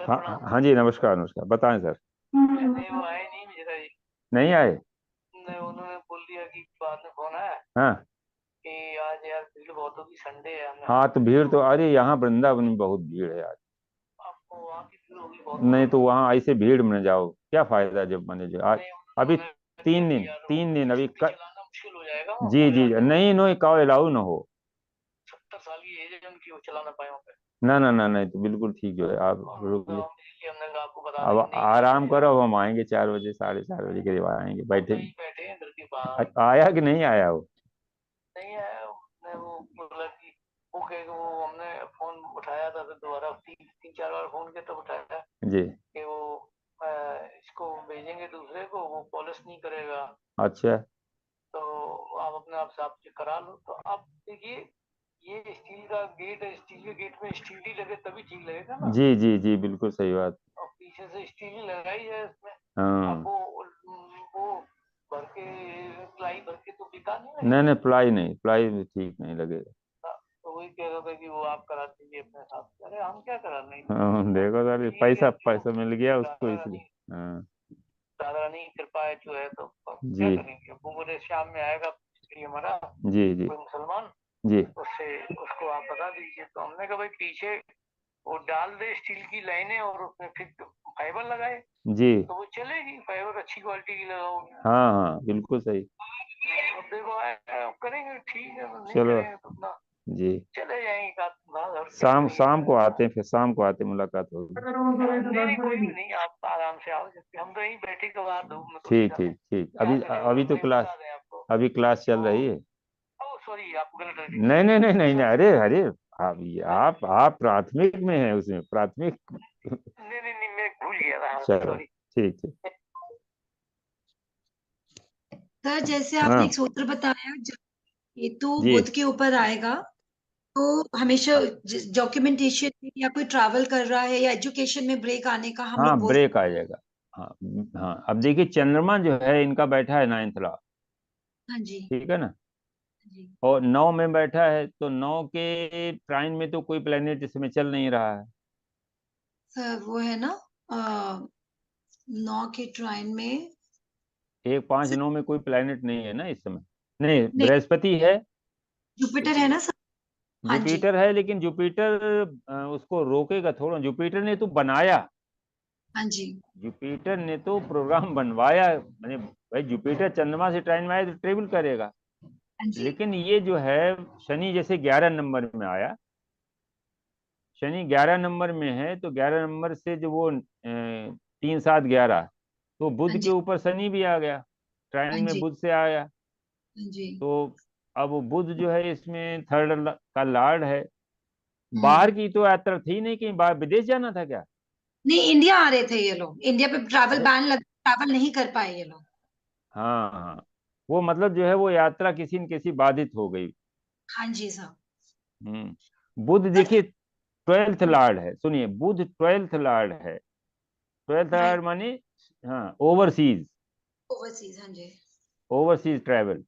हाँ हाँ जी, नमस्कार नमस्कार, बताएं सर। नहीं वो आए नहीं मेरा जी। नहीं आए? नहीं, उन्होंने बोल दिया कि बाद में फोन आया हाँ कि आज यार भीड़ बहुत होगी, संडे है। हमने हाँ, तो भीड़ तो, अरे यहाँ वृंदावन में बहुत भीड़ है आज। आपको वहाँ की भीड़ होगी बहुत। नहीं तो वहाँ ऐसे भीड़ में न जाओ, क्या फायदा जब माने जो आज। नहीं, अभी उन्होंने 3 दिन, यार 3 दिन अभी चलाना मुश्किल हो जाएगा। जी जी, नहीं नो काव अलाउ ना हो। 70 साल की एज है उनकी, वो चला ना पाए वहाँ पे। ना ना ना, नहीं तो बिल्कुल ठीक जो है आप और रुकिए। इसलिए हमने कहा आपको बता अब दें कि नहीं आराम करो, अब हम आएंगे 4 बजे, 4:30 बजे के करीब आएंगे, बैठे। नहीं बैठे हैं घर के बाहर। आया कि नहीं आया वो? नहीं आया। उसने वो बोला कि वो कहे वो, हमने फोन उठाया था फिर दोबारा 3-4 बार फोन किया तब उठाया जी। कि वो इसको भेजेंगे दूसरे को, वो पॉलिश नहीं करेगा, अच्छा। तो आप अपने आप से आप चेक करा लो। तो आप देखिए, ये स्टील का गेट है, स्टील के गेट में स्टील ही लगे तभी ठीक लगेगा ना। जी जी जी, बिल्कुल सही बात। और पीछे से स्टील ही लगाई है इसमें। अब हाँ, वो भर के, प्लाई भर के तो बेकार नहीं नहीं लगेगी। नहीं, प्लाई नहीं, प्लाई भी ठीक नहीं लगेगा। तो वही कह रहा था कि वो आप करा दीजिए अपने साथ। अरे हम क्या करा, नहीं हाँ, देखो सर, ठीक पैसा है जो पैसा मिल गया उसको राधा इसलिए। रानी, हाँ। राधा रानी की कृपा है जो है, तो अब क्या जी करेंगे। वो बोले शाम में आएगा ये हमारा जी जी कोई मुसलमान, जी उससे उसको आप बता दीजिए। तो हमने कहा भाई पीछे वो डाल दे स्टील की लाइनें और उसमें फिर फाइबर लगाए जी। तो वो चलेगी। फाइबर अच्छी क्वालिटी की लगाओगे। हाँ हाँ, बिल्कुल सही। अब देखो करेंगे, ठीक है। तो नहीं चलो करेंगे तो अपना जी, चले जाएंगे घर क्या शाम करेंगे। शाम को आते हैं, फिर शाम को आते मुलाकात होगी। नहीं नहीं, कोई भी नहीं, आप आराम से आओ। हम तो यहीं बैठे के बाद धूप में थोड़ी ठीक सा ठीक ठीक, क्या अभी करेंगे, अभी तो नहीं क्लास, बता दें आपको। अभी क्लास चल रही है। ओ सॉरी, आप गलत रह गए। नहीं नहीं नहीं नहीं नहीं, अरे अरे, आप प्राथमिक में हैं, उसमें प्राथमिक। नहीं नहीं नहीं, मैं भूल गया था। चलो सॉरी। ठीक ठीक। सर जैसे आपने हाँ एक सूत्र बताया, जब केतु जी। बुध के ऊपर आएगा तो हमेशा डॉक्यूमेंटेशन में या कोई ट्रैवल कर रहा है या एजुकेशन में ब्रेक आने का हम हाँ, लोग बोल ब्रेक आ जाएगा। हाँ हाँ, अब देखिए चंद्रमा जो है इनका बैठा है 9th लॉ, हाँ जी ठीक है ना, जी। और 9 में बैठा है, तो 9 के ट्राइन में तो कोई प्लेनेट इसमें चल नहीं रहा है। सर वो है ना, 9 के ट्राइन में। 1 5 सर 9 में कोई प्लेनेट नहीं है ना इस समय। नहीं, नहीं, बृहस्पति है, जुपिटर है ना सर। हाँ जी जुपिटर है, लेकिन जुपिटर उसको रोकेगा थोड़ा। जुपिटर ने तो बनाया, हाँ जी जुपिटर ने तो प्रोग्राम बनवाया, मैंने भाई जुपिटर चंद्रमा से ट्राइन में आया तो ट्रेवल करेगा। हाँ जी लेकिन ये जो है शनि जैसे 11 नंबर में आया, शनि 11 नंबर में है, तो 11 नंबर से जो वो 3 7 11, तो हाँ बुध के जी ऊपर शनि भी आ गया, हाँ ट्राइन में जी बुध से आया। हाँ जी। तो अब बुध जो है इसमें थर्ड का लॉर्ड है। बाहर हम्म। की तो यात्रा थी नहीं, कहीं बाहर विदेश जाना था क्या? नहीं, इंडिया आ रहे थे ये लोग, इंडिया पे ट्रैवल अरे बैन लग, ट्रैवल नहीं कर पाए ये लोग। हाँ हाँ, वो मतलब जो है वो यात्रा किसी न किसी बाधित हो गई। हाँ जी सर। बुध सर देखिए 12th लॉर्ड है, सुनिए, बुध 12th लॉर्ड है। 12th राइट, लॉर्ड माने, हाँ, ओवरसीज, ओवरसीज, हाँ जी। Overseas travel.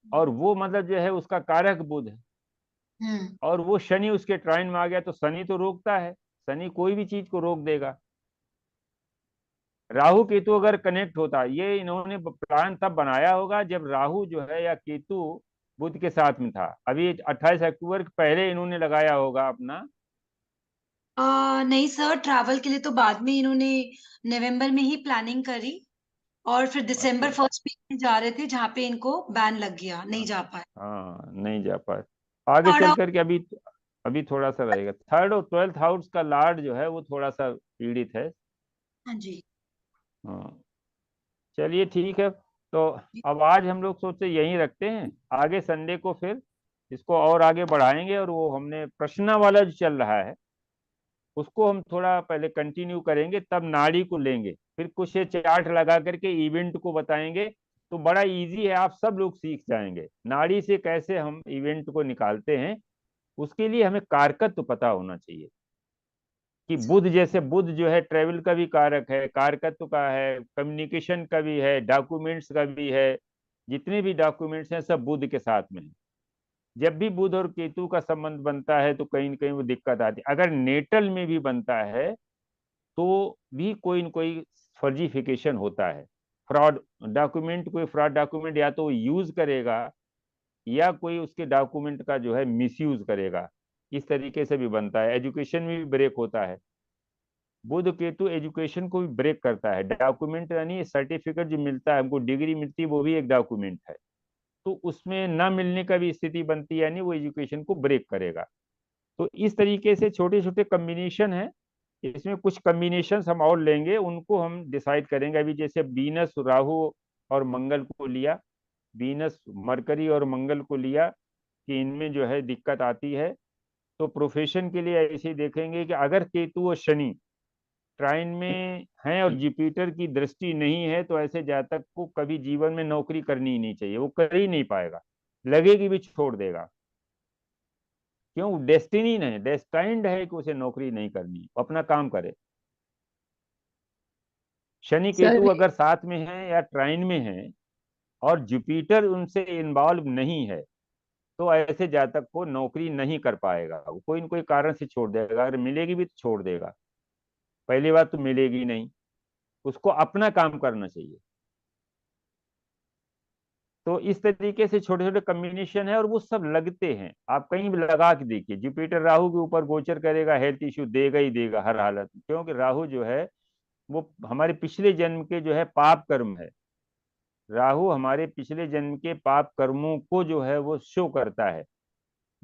और वो मतलब जो है उसका कारक बुध है, हम्म। और वो शनि उसके ट्राइन में आ गया, तो शनि तो रोकता है, शनि कोई भी चीज को रोक देगा। राहु केतु अगर कनेक्ट होता, ये इन्होंने प्लान तब बनाया होगा जब राहु जो है या केतु बुध के साथ में था। अभी 28 अक्टूबर के पहले इन्होंने लगाया होगा अपना। नहीं सर, ट्रैवल के लिए तो बाद में इन्होंने नवंबर में ही प्लानिंग करी, और फिर दिसंबर अच्छा, फर्स्ट वीक में जा रहे थे जहाँ पे इनको बैन लग गया, नहीं जा पाए। हाँ नहीं जा पाए। आगे थर्ड चल हाउस। करके अभी अभी थोड़ा सा रहेगा। थर्ड और 12th हाउस का लॉर्ड जो है वो थोड़ा सा पीड़ित है। हाँ जी। हाँ, चलिए ठीक है। तो अब आज हम लोग सोचे यहीं रखते हैं, आगे संडे को फिर इसको और आगे बढ़ाएंगे। और वो हमने प्रश्न वाला जो चल रहा है उसको हम थोड़ा पहले कंटिन्यू करेंगे, तब नाड़ी को लेंगे, फिर कुछ ये चार्ट लगा करके इवेंट को बताएंगे। तो बड़ा इजी है, आप सब लोग सीख जाएंगे नाड़ी से कैसे हम इवेंट को निकालते हैं। उसके लिए हमें कारकत्व तो पता होना चाहिए कि बुध, जैसे बुध जो है ट्रेवल का भी कारक है, कारकत्व का है, कम्युनिकेशन का भी है, डॉक्यूमेंट्स का भी है। जितने भी डॉक्यूमेंट्स हैं सब बुध के साथ में है। जब भी बुध और केतु का संबंध बनता है तो कहीं न कहीं वो दिक्कत आती है। अगर नेटल में भी बनता है तो भी कोई न कोई फर्जीफिकेशन होता है, फ्रॉड डॉक्यूमेंट, कोई फ्रॉड डॉक्यूमेंट या तो वो यूज करेगा या कोई उसके डॉक्यूमेंट का जो है मिसयूज करेगा। इस तरीके से भी बनता है। एजुकेशन में भी ब्रेक होता है। बुध केतु एजुकेशन को भी ब्रेक करता है। डॉक्यूमेंट यानी सर्टिफिकेट जो मिलता है, हमको डिग्री मिलती है, वो भी एक डॉक्यूमेंट है। तो उसमें ना मिलने का भी स्थिति बनती है, यानी वो एजुकेशन को ब्रेक करेगा। तो इस तरीके से छोटे छोटे कम्बिनेशन है। इसमें कुछ कम्बिनेशन हम और लेंगे, उनको हम डिसाइड करेंगे। अभी जैसे वीनस राहु और मंगल को लिया, वीनस मरकरी और मंगल को लिया कि इनमें जो है दिक्कत आती है। तो प्रोफेशन के लिए ऐसे ही देखेंगे कि अगर केतु और शनि ट्राइन में हैं और जुपिटर की दृष्टि नहीं है तो ऐसे जातक को कभी जीवन में नौकरी करनी ही नहीं चाहिए, वो कर ही नहीं पाएगा, लगेगी भी छोड़ देगा। क्यों? डेस्टिनी नहीं, डेस्टाइंड है कि उसे नौकरी नहीं करनी, वो अपना काम करे। शनि केतु सर अगर साथ में है या ट्राइन में है और जुपिटर उनसे इन्वॉल्व नहीं है तो ऐसे जातक को नौकरी नहीं कर पाएगा, वो कोई न कोई कारण से छोड़ देगा। अगर मिलेगी भी तो छोड़ देगा। पहली बात तो मिलेगी नहीं, उसको अपना काम करना चाहिए। तो इस तरीके से छोटे छोटे कम्बिनेशन है और वो सब लगते हैं। आप कहीं भी लगा के देखिए, जुपिटर राहु के ऊपर गोचर करेगा, हेल्थ इश्यू देगा ही देगा हर हालत में। क्योंकि राहु जो है वो हमारे पिछले जन्म के जो है पाप कर्म है। राहु हमारे पिछले जन्म के पाप कर्मों को जो है वो शो करता है।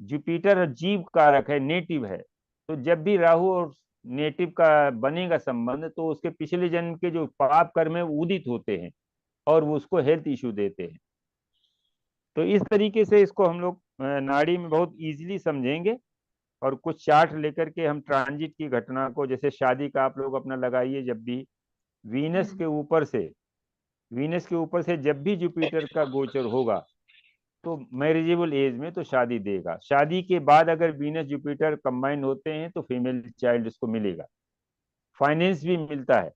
जुपिटर जीव कारक है, नेटिव है। तो जब भी राहु और नेटिव का बनेगा संबंध तो उसके पिछले जन्म के जो पाप कर्म है वो उदित होते हैं और वो उसको हेल्थ इश्यू देते हैं। तो इस तरीके से इसको हम लोग नाड़ी में बहुत इजीली समझेंगे। और कुछ चार्ट लेकर के हम ट्रांजिट की घटना को, जैसे शादी का आप लोग अपना लगाइए, जब भी वीनस के ऊपर से वीनस के ऊपर से जब भी जुपिटर का गोचर होगा तो मैरिजेबल एज में तो शादी देगा। शादी के बाद अगर वीनस जुपिटर कंबाइन होते हैं तो फीमेल चाइल्ड उसको मिलेगा, फाइनेंस भी मिलता है।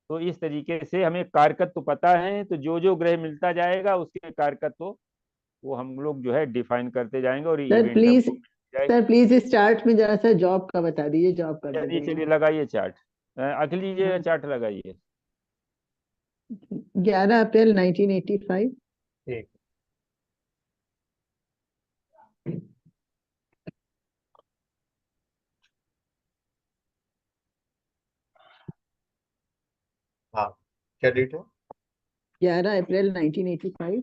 तो इस तरीके से हमें कारकत्व तो पता है, तो जो जो ग्रह मिलता जाएगा उसके कारकत्व वो हम लोग जो है डिफाइन करते जाएंगे और सर इवेंट प्लीज, हमको मिल जाएगा। सर प्लीज इस चार्ट में जरा सा जॉब का बता दीजिए, जॉब कर चलिए दीजिएगा। चलिए लगाइए चार्ट, अखिल जी हाँ, चार्ट लगाइए। 11 अप्रैल 1985। ठीक। हाँ, क्या डेट है? 11 अप्रैल 1985।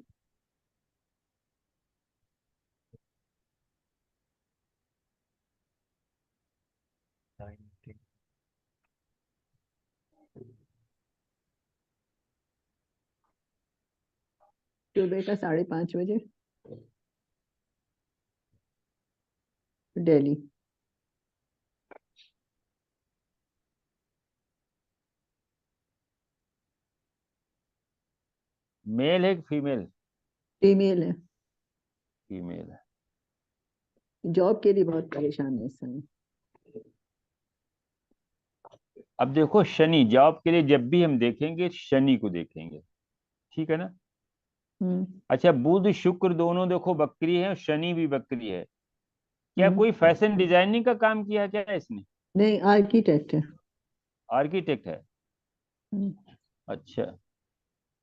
19। सुबह का 5:30 बजे, दिल्ली। मेल है कि फीमेल? फीमेल है। फीमेल है। जॉब के लिए बहुत परेशान है इस समय। अब देखो शनि, जॉब के लिए जब भी हम देखेंगे शनि को देखेंगे, ठीक है ना। अच्छा, बुध शुक्र दोनों देखो बकरी है और शनि भी बकरी है। क्या कोई फैशन डिजाइनिंग का काम किया है क्या इसने? नहीं, आर्किटेक्ट है। आर्किटेक्ट है। हम्म। अच्छा,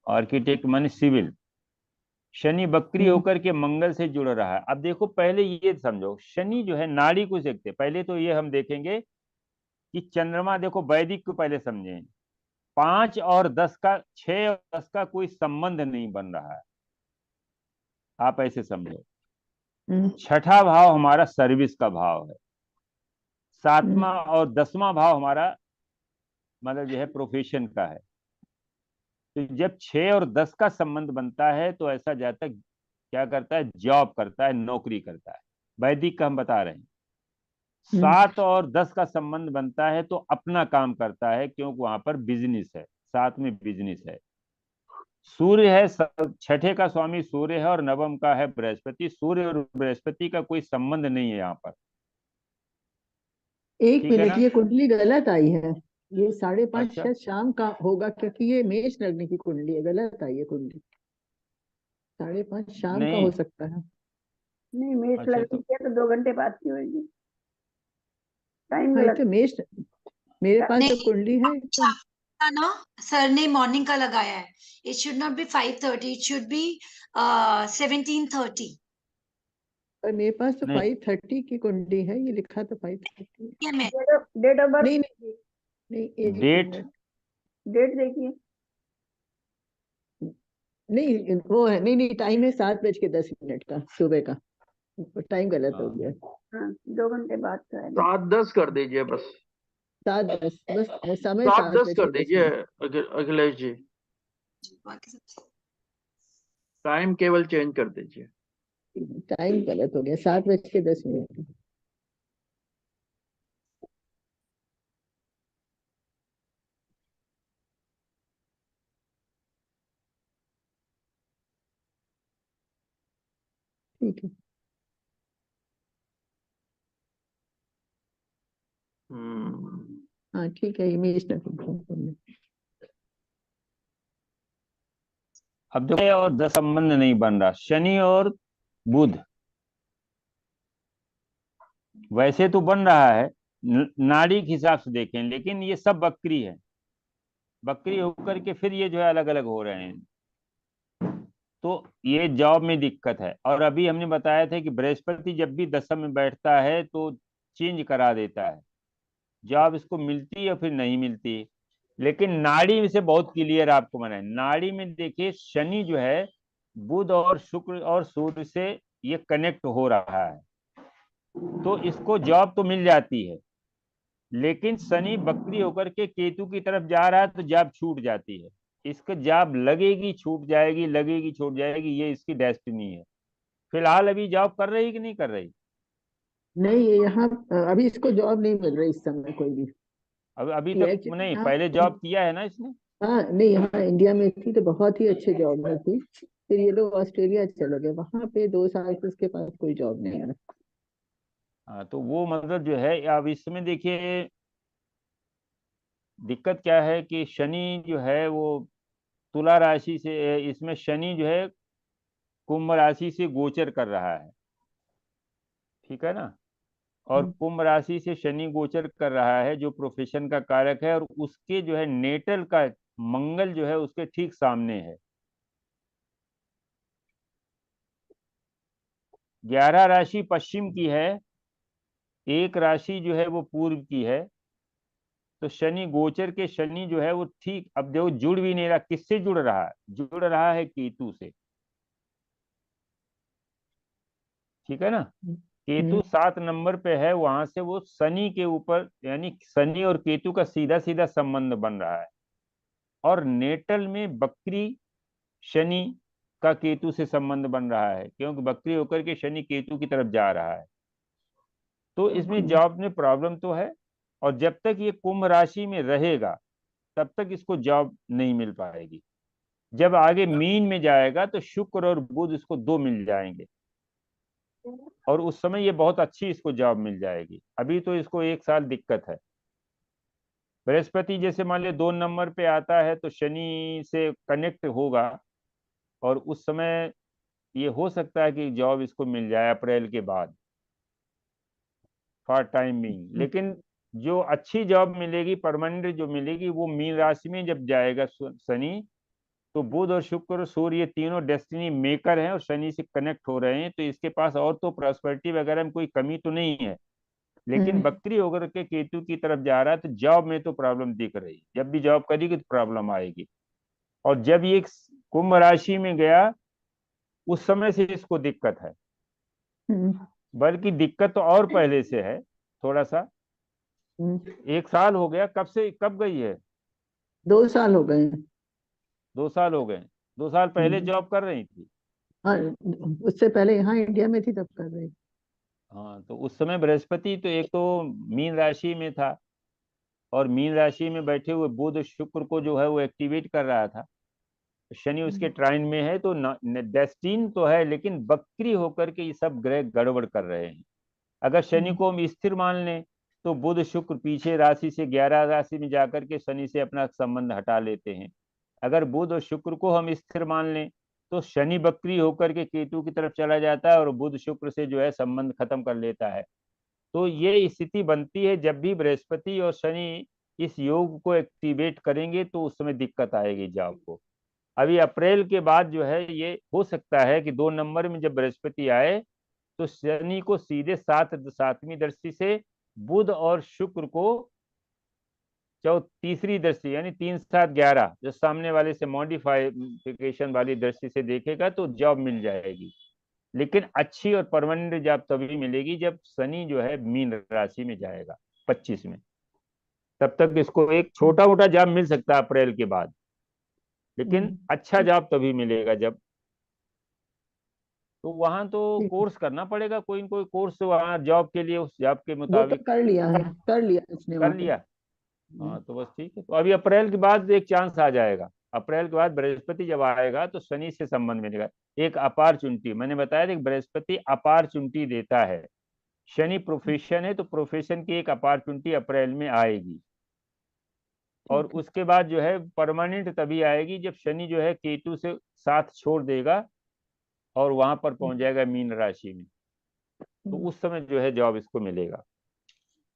आर्किटेक्ट माने सिविल। शनि बकरी हम्म, होकर के मंगल से जुड़ रहा है। अब देखो पहले ये समझो, शनि जो है नाड़ी को देखते, पहले तो ये हम देखेंगे कि चंद्रमा, देखो वैदिक को पहले समझें। 5 और 10 का, 6 और 10 का कोई संबंध नहीं बन रहा है, आप ऐसे समझो। हम्म, छठा भाव हमारा सर्विस का भाव है, हम्म, 7वां और 10वां भाव हमारा मतलब जो है प्रोफेशन का है। तो जब 6 और 10 का संबंध बनता है तो ऐसा जातक क्या करता है, जॉब करता है, नौकरी करता है। वैदिक का हम बता रहे हैं। हम्म। 7 और 10 का संबंध बनता है तो अपना काम करता है, क्योंकि वहां पर बिजनेस है, साथ में बिजनेस है। सूर्य है, छठे का स्वामी सूर्य है और नवम का है बृहस्पति। सूर्य और बृहस्पति का कोई संबंध नहीं है यहाँ पर, एक ठीक है मिनट, ना। ये कुंडली गलत आई है। ये 5:30 अच्छा, शायद शाम का होगा, क्योंकि ये मेष लग्न की कुंडली है, गलत आई है कुंडली। 5:30 शाम का हो नहीं, सकता है। नहीं, मेष अच्छा लगन तो की है तो 2 घंटे बाद की होगी। टाइम हाँ, ये गलत। तो मेष, मेरे पास जो नहीं, कुंडली है तो का ना सर ने मॉर्निंग का लगाया है। It should not be 5:30, it should be 17:30। पर मेरे पास तो नहीं, 5:30 की कुंडली है, ये लिखा तो 5:30। क्या मैं डेट ऑफ बर्थ नहीं नहीं नहीं, एक डेट मिनट। डेट देखिए। नहीं वो है, नहीं नहीं, टाइम है 7:10 का सुबह का। टाइम गलत हो हाँ, गया। हाँ, 2 घंटे बाद का है। 7:10 कर दीजिए बस। 7:10 बस, समय सात सात दस बज कर के दस दीजिए मिनट अखिलेश जी। बाकी सब टाइम केवल चेंज कर दीजिए। टाइम गलत हो गया, 7:10 ठीक है। हम्म। हाँ ठीक है, इमेज ना confirm कर लें। अब देखो 6 और 10 संबंध नहीं बन रहा, शनि और बुध वैसे तो बन रहा है नाड़ी के हिसाब से देखें, लेकिन ये सब बकरी है, बकरी होकर के फिर ये जो है अलग अलग हो रहे हैं। तो ये जॉब में दिक्कत है। और अभी हमने बताया था कि बृहस्पति जब भी दशम में बैठता है तो चेंज करा देता है, जॉब इसको मिलती है फिर नहीं मिलती। लेकिन नाड़ी में से बहुत क्लियर आपको मना है। नाड़ी में देखिए शनि जो है बुध और शुक्र और सूर्य से ये कनेक्ट हो रहा है, तो इसको जॉब तो मिल जाती है। लेकिन शनि बकरी होकर के केतु की तरफ जा रहा है तो जॉब छूट जाती है। इसको जॉब लगेगी छूट जाएगी, लगेगी छूट जाएगी, ये इसकी डेस्टिनी है। फिलहाल अभी जॉब कर रही कि नहीं कर रही? नहीं, ये यहाँ अभी इसको जॉब नहीं मिल रही इस समय कोई भी। अब अभी ये तक एक्चुअली नहीं, यहाँ, पहले जॉब किया है ना इसने। हाँ नहीं, यहाँ इंडिया में थी तो बहुत ही अच्छे जॉब में थी। फिर ये लोग ऑस्ट्रेलिया चले गए, वहां पे 2 साल से उसके पास कोई जॉब नहीं है। हाँ, तो वो मतलब जो है अब इसमें देखिए दिक्कत क्या है कि शनि जो है वो तुला राशि से, इसमें शनि जो है कुंभ राशि से गोचर कर रहा है, ठीक है ना। और कुंभ राशि से शनि गोचर कर रहा है जो प्रोफेशन का कारक है, और उसके जो है नेटल का मंगल जो है उसके ठीक सामने है। 11 राशि पश्चिम की है, एक राशि जो है वो पूर्व की है। तो शनि गोचर के शनि जो है वो ठीक, अब देखो जुड़ भी नहीं रहा, किससे जुड़ रहा है, जुड़ रहा है केतु से, ठीक है ना। केतु 7 नंबर पे है, वहां से वो शनि के ऊपर, यानी शनि और केतु का सीधा सीधा संबंध बन रहा है। और नेटल में बकरी शनि का केतु से संबंध बन रहा है, क्योंकि बकरी होकर के शनि केतु की तरफ जा रहा है। तो इसमें जॉब में प्रॉब्लम तो है। और जब तक ये कुंभ राशि में रहेगा तब तक इसको जॉब नहीं मिल पाएगी। जब आगे मीन में जाएगा तो शुक्र और बुध इसको 2 मिल जाएंगे, और उस समय ये बहुत अच्छी इसको जॉब मिल जाएगी। अभी तो इसको 1 साल दिक्कत है। बृहस्पति जैसे मान लिया 2 नंबर पे आता है तो शनि से कनेक्ट होगा, और उस समय ये हो सकता है कि जॉब इसको मिल जाए अप्रैल के बाद, फॉर टाइम बीइंग। लेकिन जो अच्छी जॉब मिलेगी, परमानेंट जो मिलेगी, वो मीन राशि में जब जाएगा शनि, तो बुध और शुक्र और सूर्य ये तीनों डेस्टिनी मेकर हैं और शनि से कनेक्ट हो रहे हैं, तो इसके पास और तो प्रॉस्पेरिटी वगैरह में कोई कमी तो नहीं है, लेकिन बकरी होकर के केतु की तरफ जा रहा है, तो जॉब में तो प्रॉब्लम दिख रही है। जब भी जॉब करेगी तो प्रॉब्लम आएगी। और जब ये कुंभ राशि में गया उस समय से इसको दिक्कत है, बल्कि दिक्कत तो और पहले से है थोड़ा सा। 1 साल हो गया, कब गई है? 2 साल हो गए। 2 साल हो गए। 2 साल पहले जॉब कर रही थी? हाँ, उससे पहले यहाँ इंडिया में थी तब कर रही। हाँ, तो उस समय बृहस्पति तो एक तो मीन राशि में था, और मीन राशि में बैठे हुए बुध शुक्र को जो है वो एक्टिवेट कर रहा था। शनि उसके ट्राइन में है, तो डेस्टिन तो है, लेकिन बकरी होकर के ये सब ग्रह गड़बड़ कर रहे हैं। अगर शनि को हम स्थिर मान लें तो बुध शुक्र पीछे राशि से 11 राशि में जाकर के शनि से अपना संबंध हटा लेते हैं। अगर बुध और शुक्र को हम स्थिर मान लें तो शनि बकरी होकर के केतु की तरफ चला जाता है और बुध शुक्र से जो है संबंध खत्म कर लेता है। तो ये स्थिति बनती है जब भी बृहस्पति और शनि इस योग को एक्टिवेट करेंगे, तो उस समय दिक्कत आएगी जॉब को। अभी अप्रैल के बाद जो है ये हो सकता है कि 2 नंबर में जब बृहस्पति आए तो शनि को सीधे 7वीं दृष्टि से, बुध और शुक्र को तीसरी दृष्टि यानी 3, 7, 11 जो सामने वाले से मॉडिफिकेशन वाली दृष्टि से देखेगा तो जॉब मिल जाएगी। लेकिन अच्छी और परमानेंट जॉब तभी मिलेगी जब शनि जो है मीन राशि में जाएगा 25 में। तब तक इसको एक छोटा मोटा जॉब मिल सकता है अप्रैल के बाद, लेकिन अच्छा जॉब तभी मिलेगा जब, तो वहां तो कोर्स करना पड़ेगा, कोई न कोई कोर्स वहां जॉब के लिए, उस जॉब के वो तो मुताबिक कर लिया है, कर लिया उसने वहाँ कर पे। लिया। हाँ, तो बस ठीक है। तो अभी अप्रैल के बाद एक चांस आ जाएगा। अप्रैल के बाद बृहस्पति जब आएगा तो शनि से संबंध मिलेगा, एक अपॉर्चुनिटी। मैंने बताया था कि बृहस्पति अपॉर्चुनिटी देता है, शनि प्रोफेशन है, तो प्रोफेशन की एक अपॉर्चुनिटी अप्रैल में आएगी। और उसके बाद जो है परमानेंट तभी आएगी जब शनि जो है केतु से साथ छोड़ देगा और वहां पर पहुंच जाएगा मीन राशि में, तो उस समय जो है जॉब इसको मिलेगा।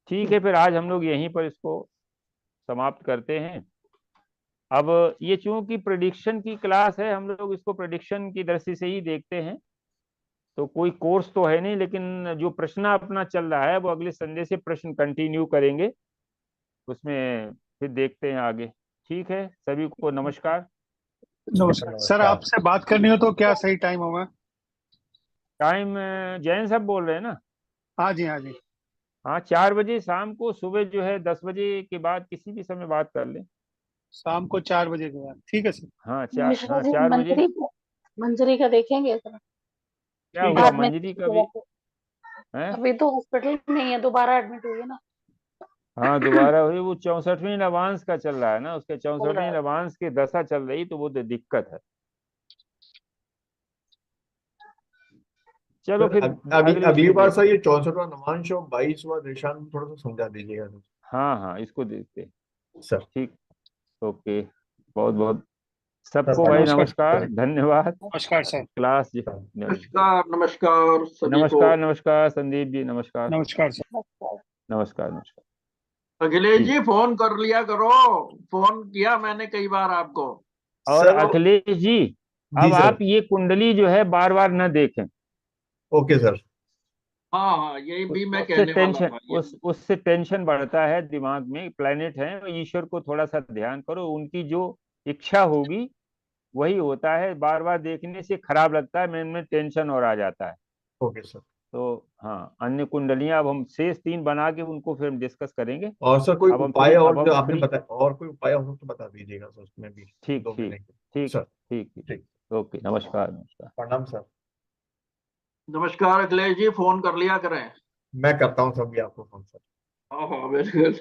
ठीक है, फिर आज हम लोग यहीं पर इसको समाप्त करते हैं। अब ये चूंकि प्रेडिक्शन की क्लास है, हम लोग इसको प्रेडिक्शन की दृष्टि से ही देखते हैं, तो कोई कोर्स तो है नहीं, लेकिन जो प्रश्न अपना चल रहा है वो अगले संडे से प्रश्न कंटिन्यू करेंगे, उसमें फिर देखते हैं आगे। ठीक है, सभी को नमस्कार। नमस्कार सर, आपसे बात करनी हो तो क्या सही टाइम होगा? टाइम जैन साहब बोल रहे हैं ना? हाँ जी, हाँ जी। हाँ, 4 बजे शाम को, सुबह जो है 10 बजे के बाद किसी भी समय बात कर लें। शाम को 4 बजे के बाद, ठीक है सर। हाँ, मिश्रा जी 4 बजे। मंजरी का देखेंगे सर? क्या हुआ बाद में मंजरी का भी है? अभी तो हॉस्पिटल में ही है, दोबारा एडमिट हुई है ना। हाँ, दोबारा हुई, वो 64वीं नवांश का चल रहा है ना, उसके 64वीं नवांश की दशा चल रही, तो वो दिक्कत है। चलो फिर अगली बार सर ये 64वां नवांश और 22वां देशांक थोड़ा सा समझा दीजिएगा हाँ, इसको देखते सर। ठीक, ओके, बहुत बहुत सबको भाई नमस्कार, धन्यवाद। नमस्कार सर। क्लास जी, नमस्कार नमस्कार सभी को। नमस्कार संदीप जी, नमस्कार। नमस्कार सर। नमस्कार। अखिलेश जी फोन कर लिया करो, फोन किया मैंने कई बार आपको। और अखिलेश जी, अब आप ये कुंडली जो है बार बार न देखें। Okay sir. हाँ, यही भी मैं कहने वाला था। उससे टेंशन बढ़ता है दिमाग में, प्लेनेट है, ईश्वर को थोड़ा सा ध्यान करो, उनकी जो इच्छा होगी वही होता है, बार बार देखने से खराब लगता है, मन में टेंशन और आ जाता है। Okay sir. तो हाँ, अन्य कुंडलियां अब हम शेष 3 बना के उनको फिर हम डिस्कस करेंगे। और सर कोई उपाय और जो आपने फ्री, बताया, और कोई उपाय हो तो बता दीजिएगा सर, उसमें भी। ठीक, ओके, नमस्कार। प्रणाम सर। नमस्कार अखिलेश जी, फोन कर लिया करें। मैं करता हूँ सर भी आपको फोन सर। हाँ बिल्कुल।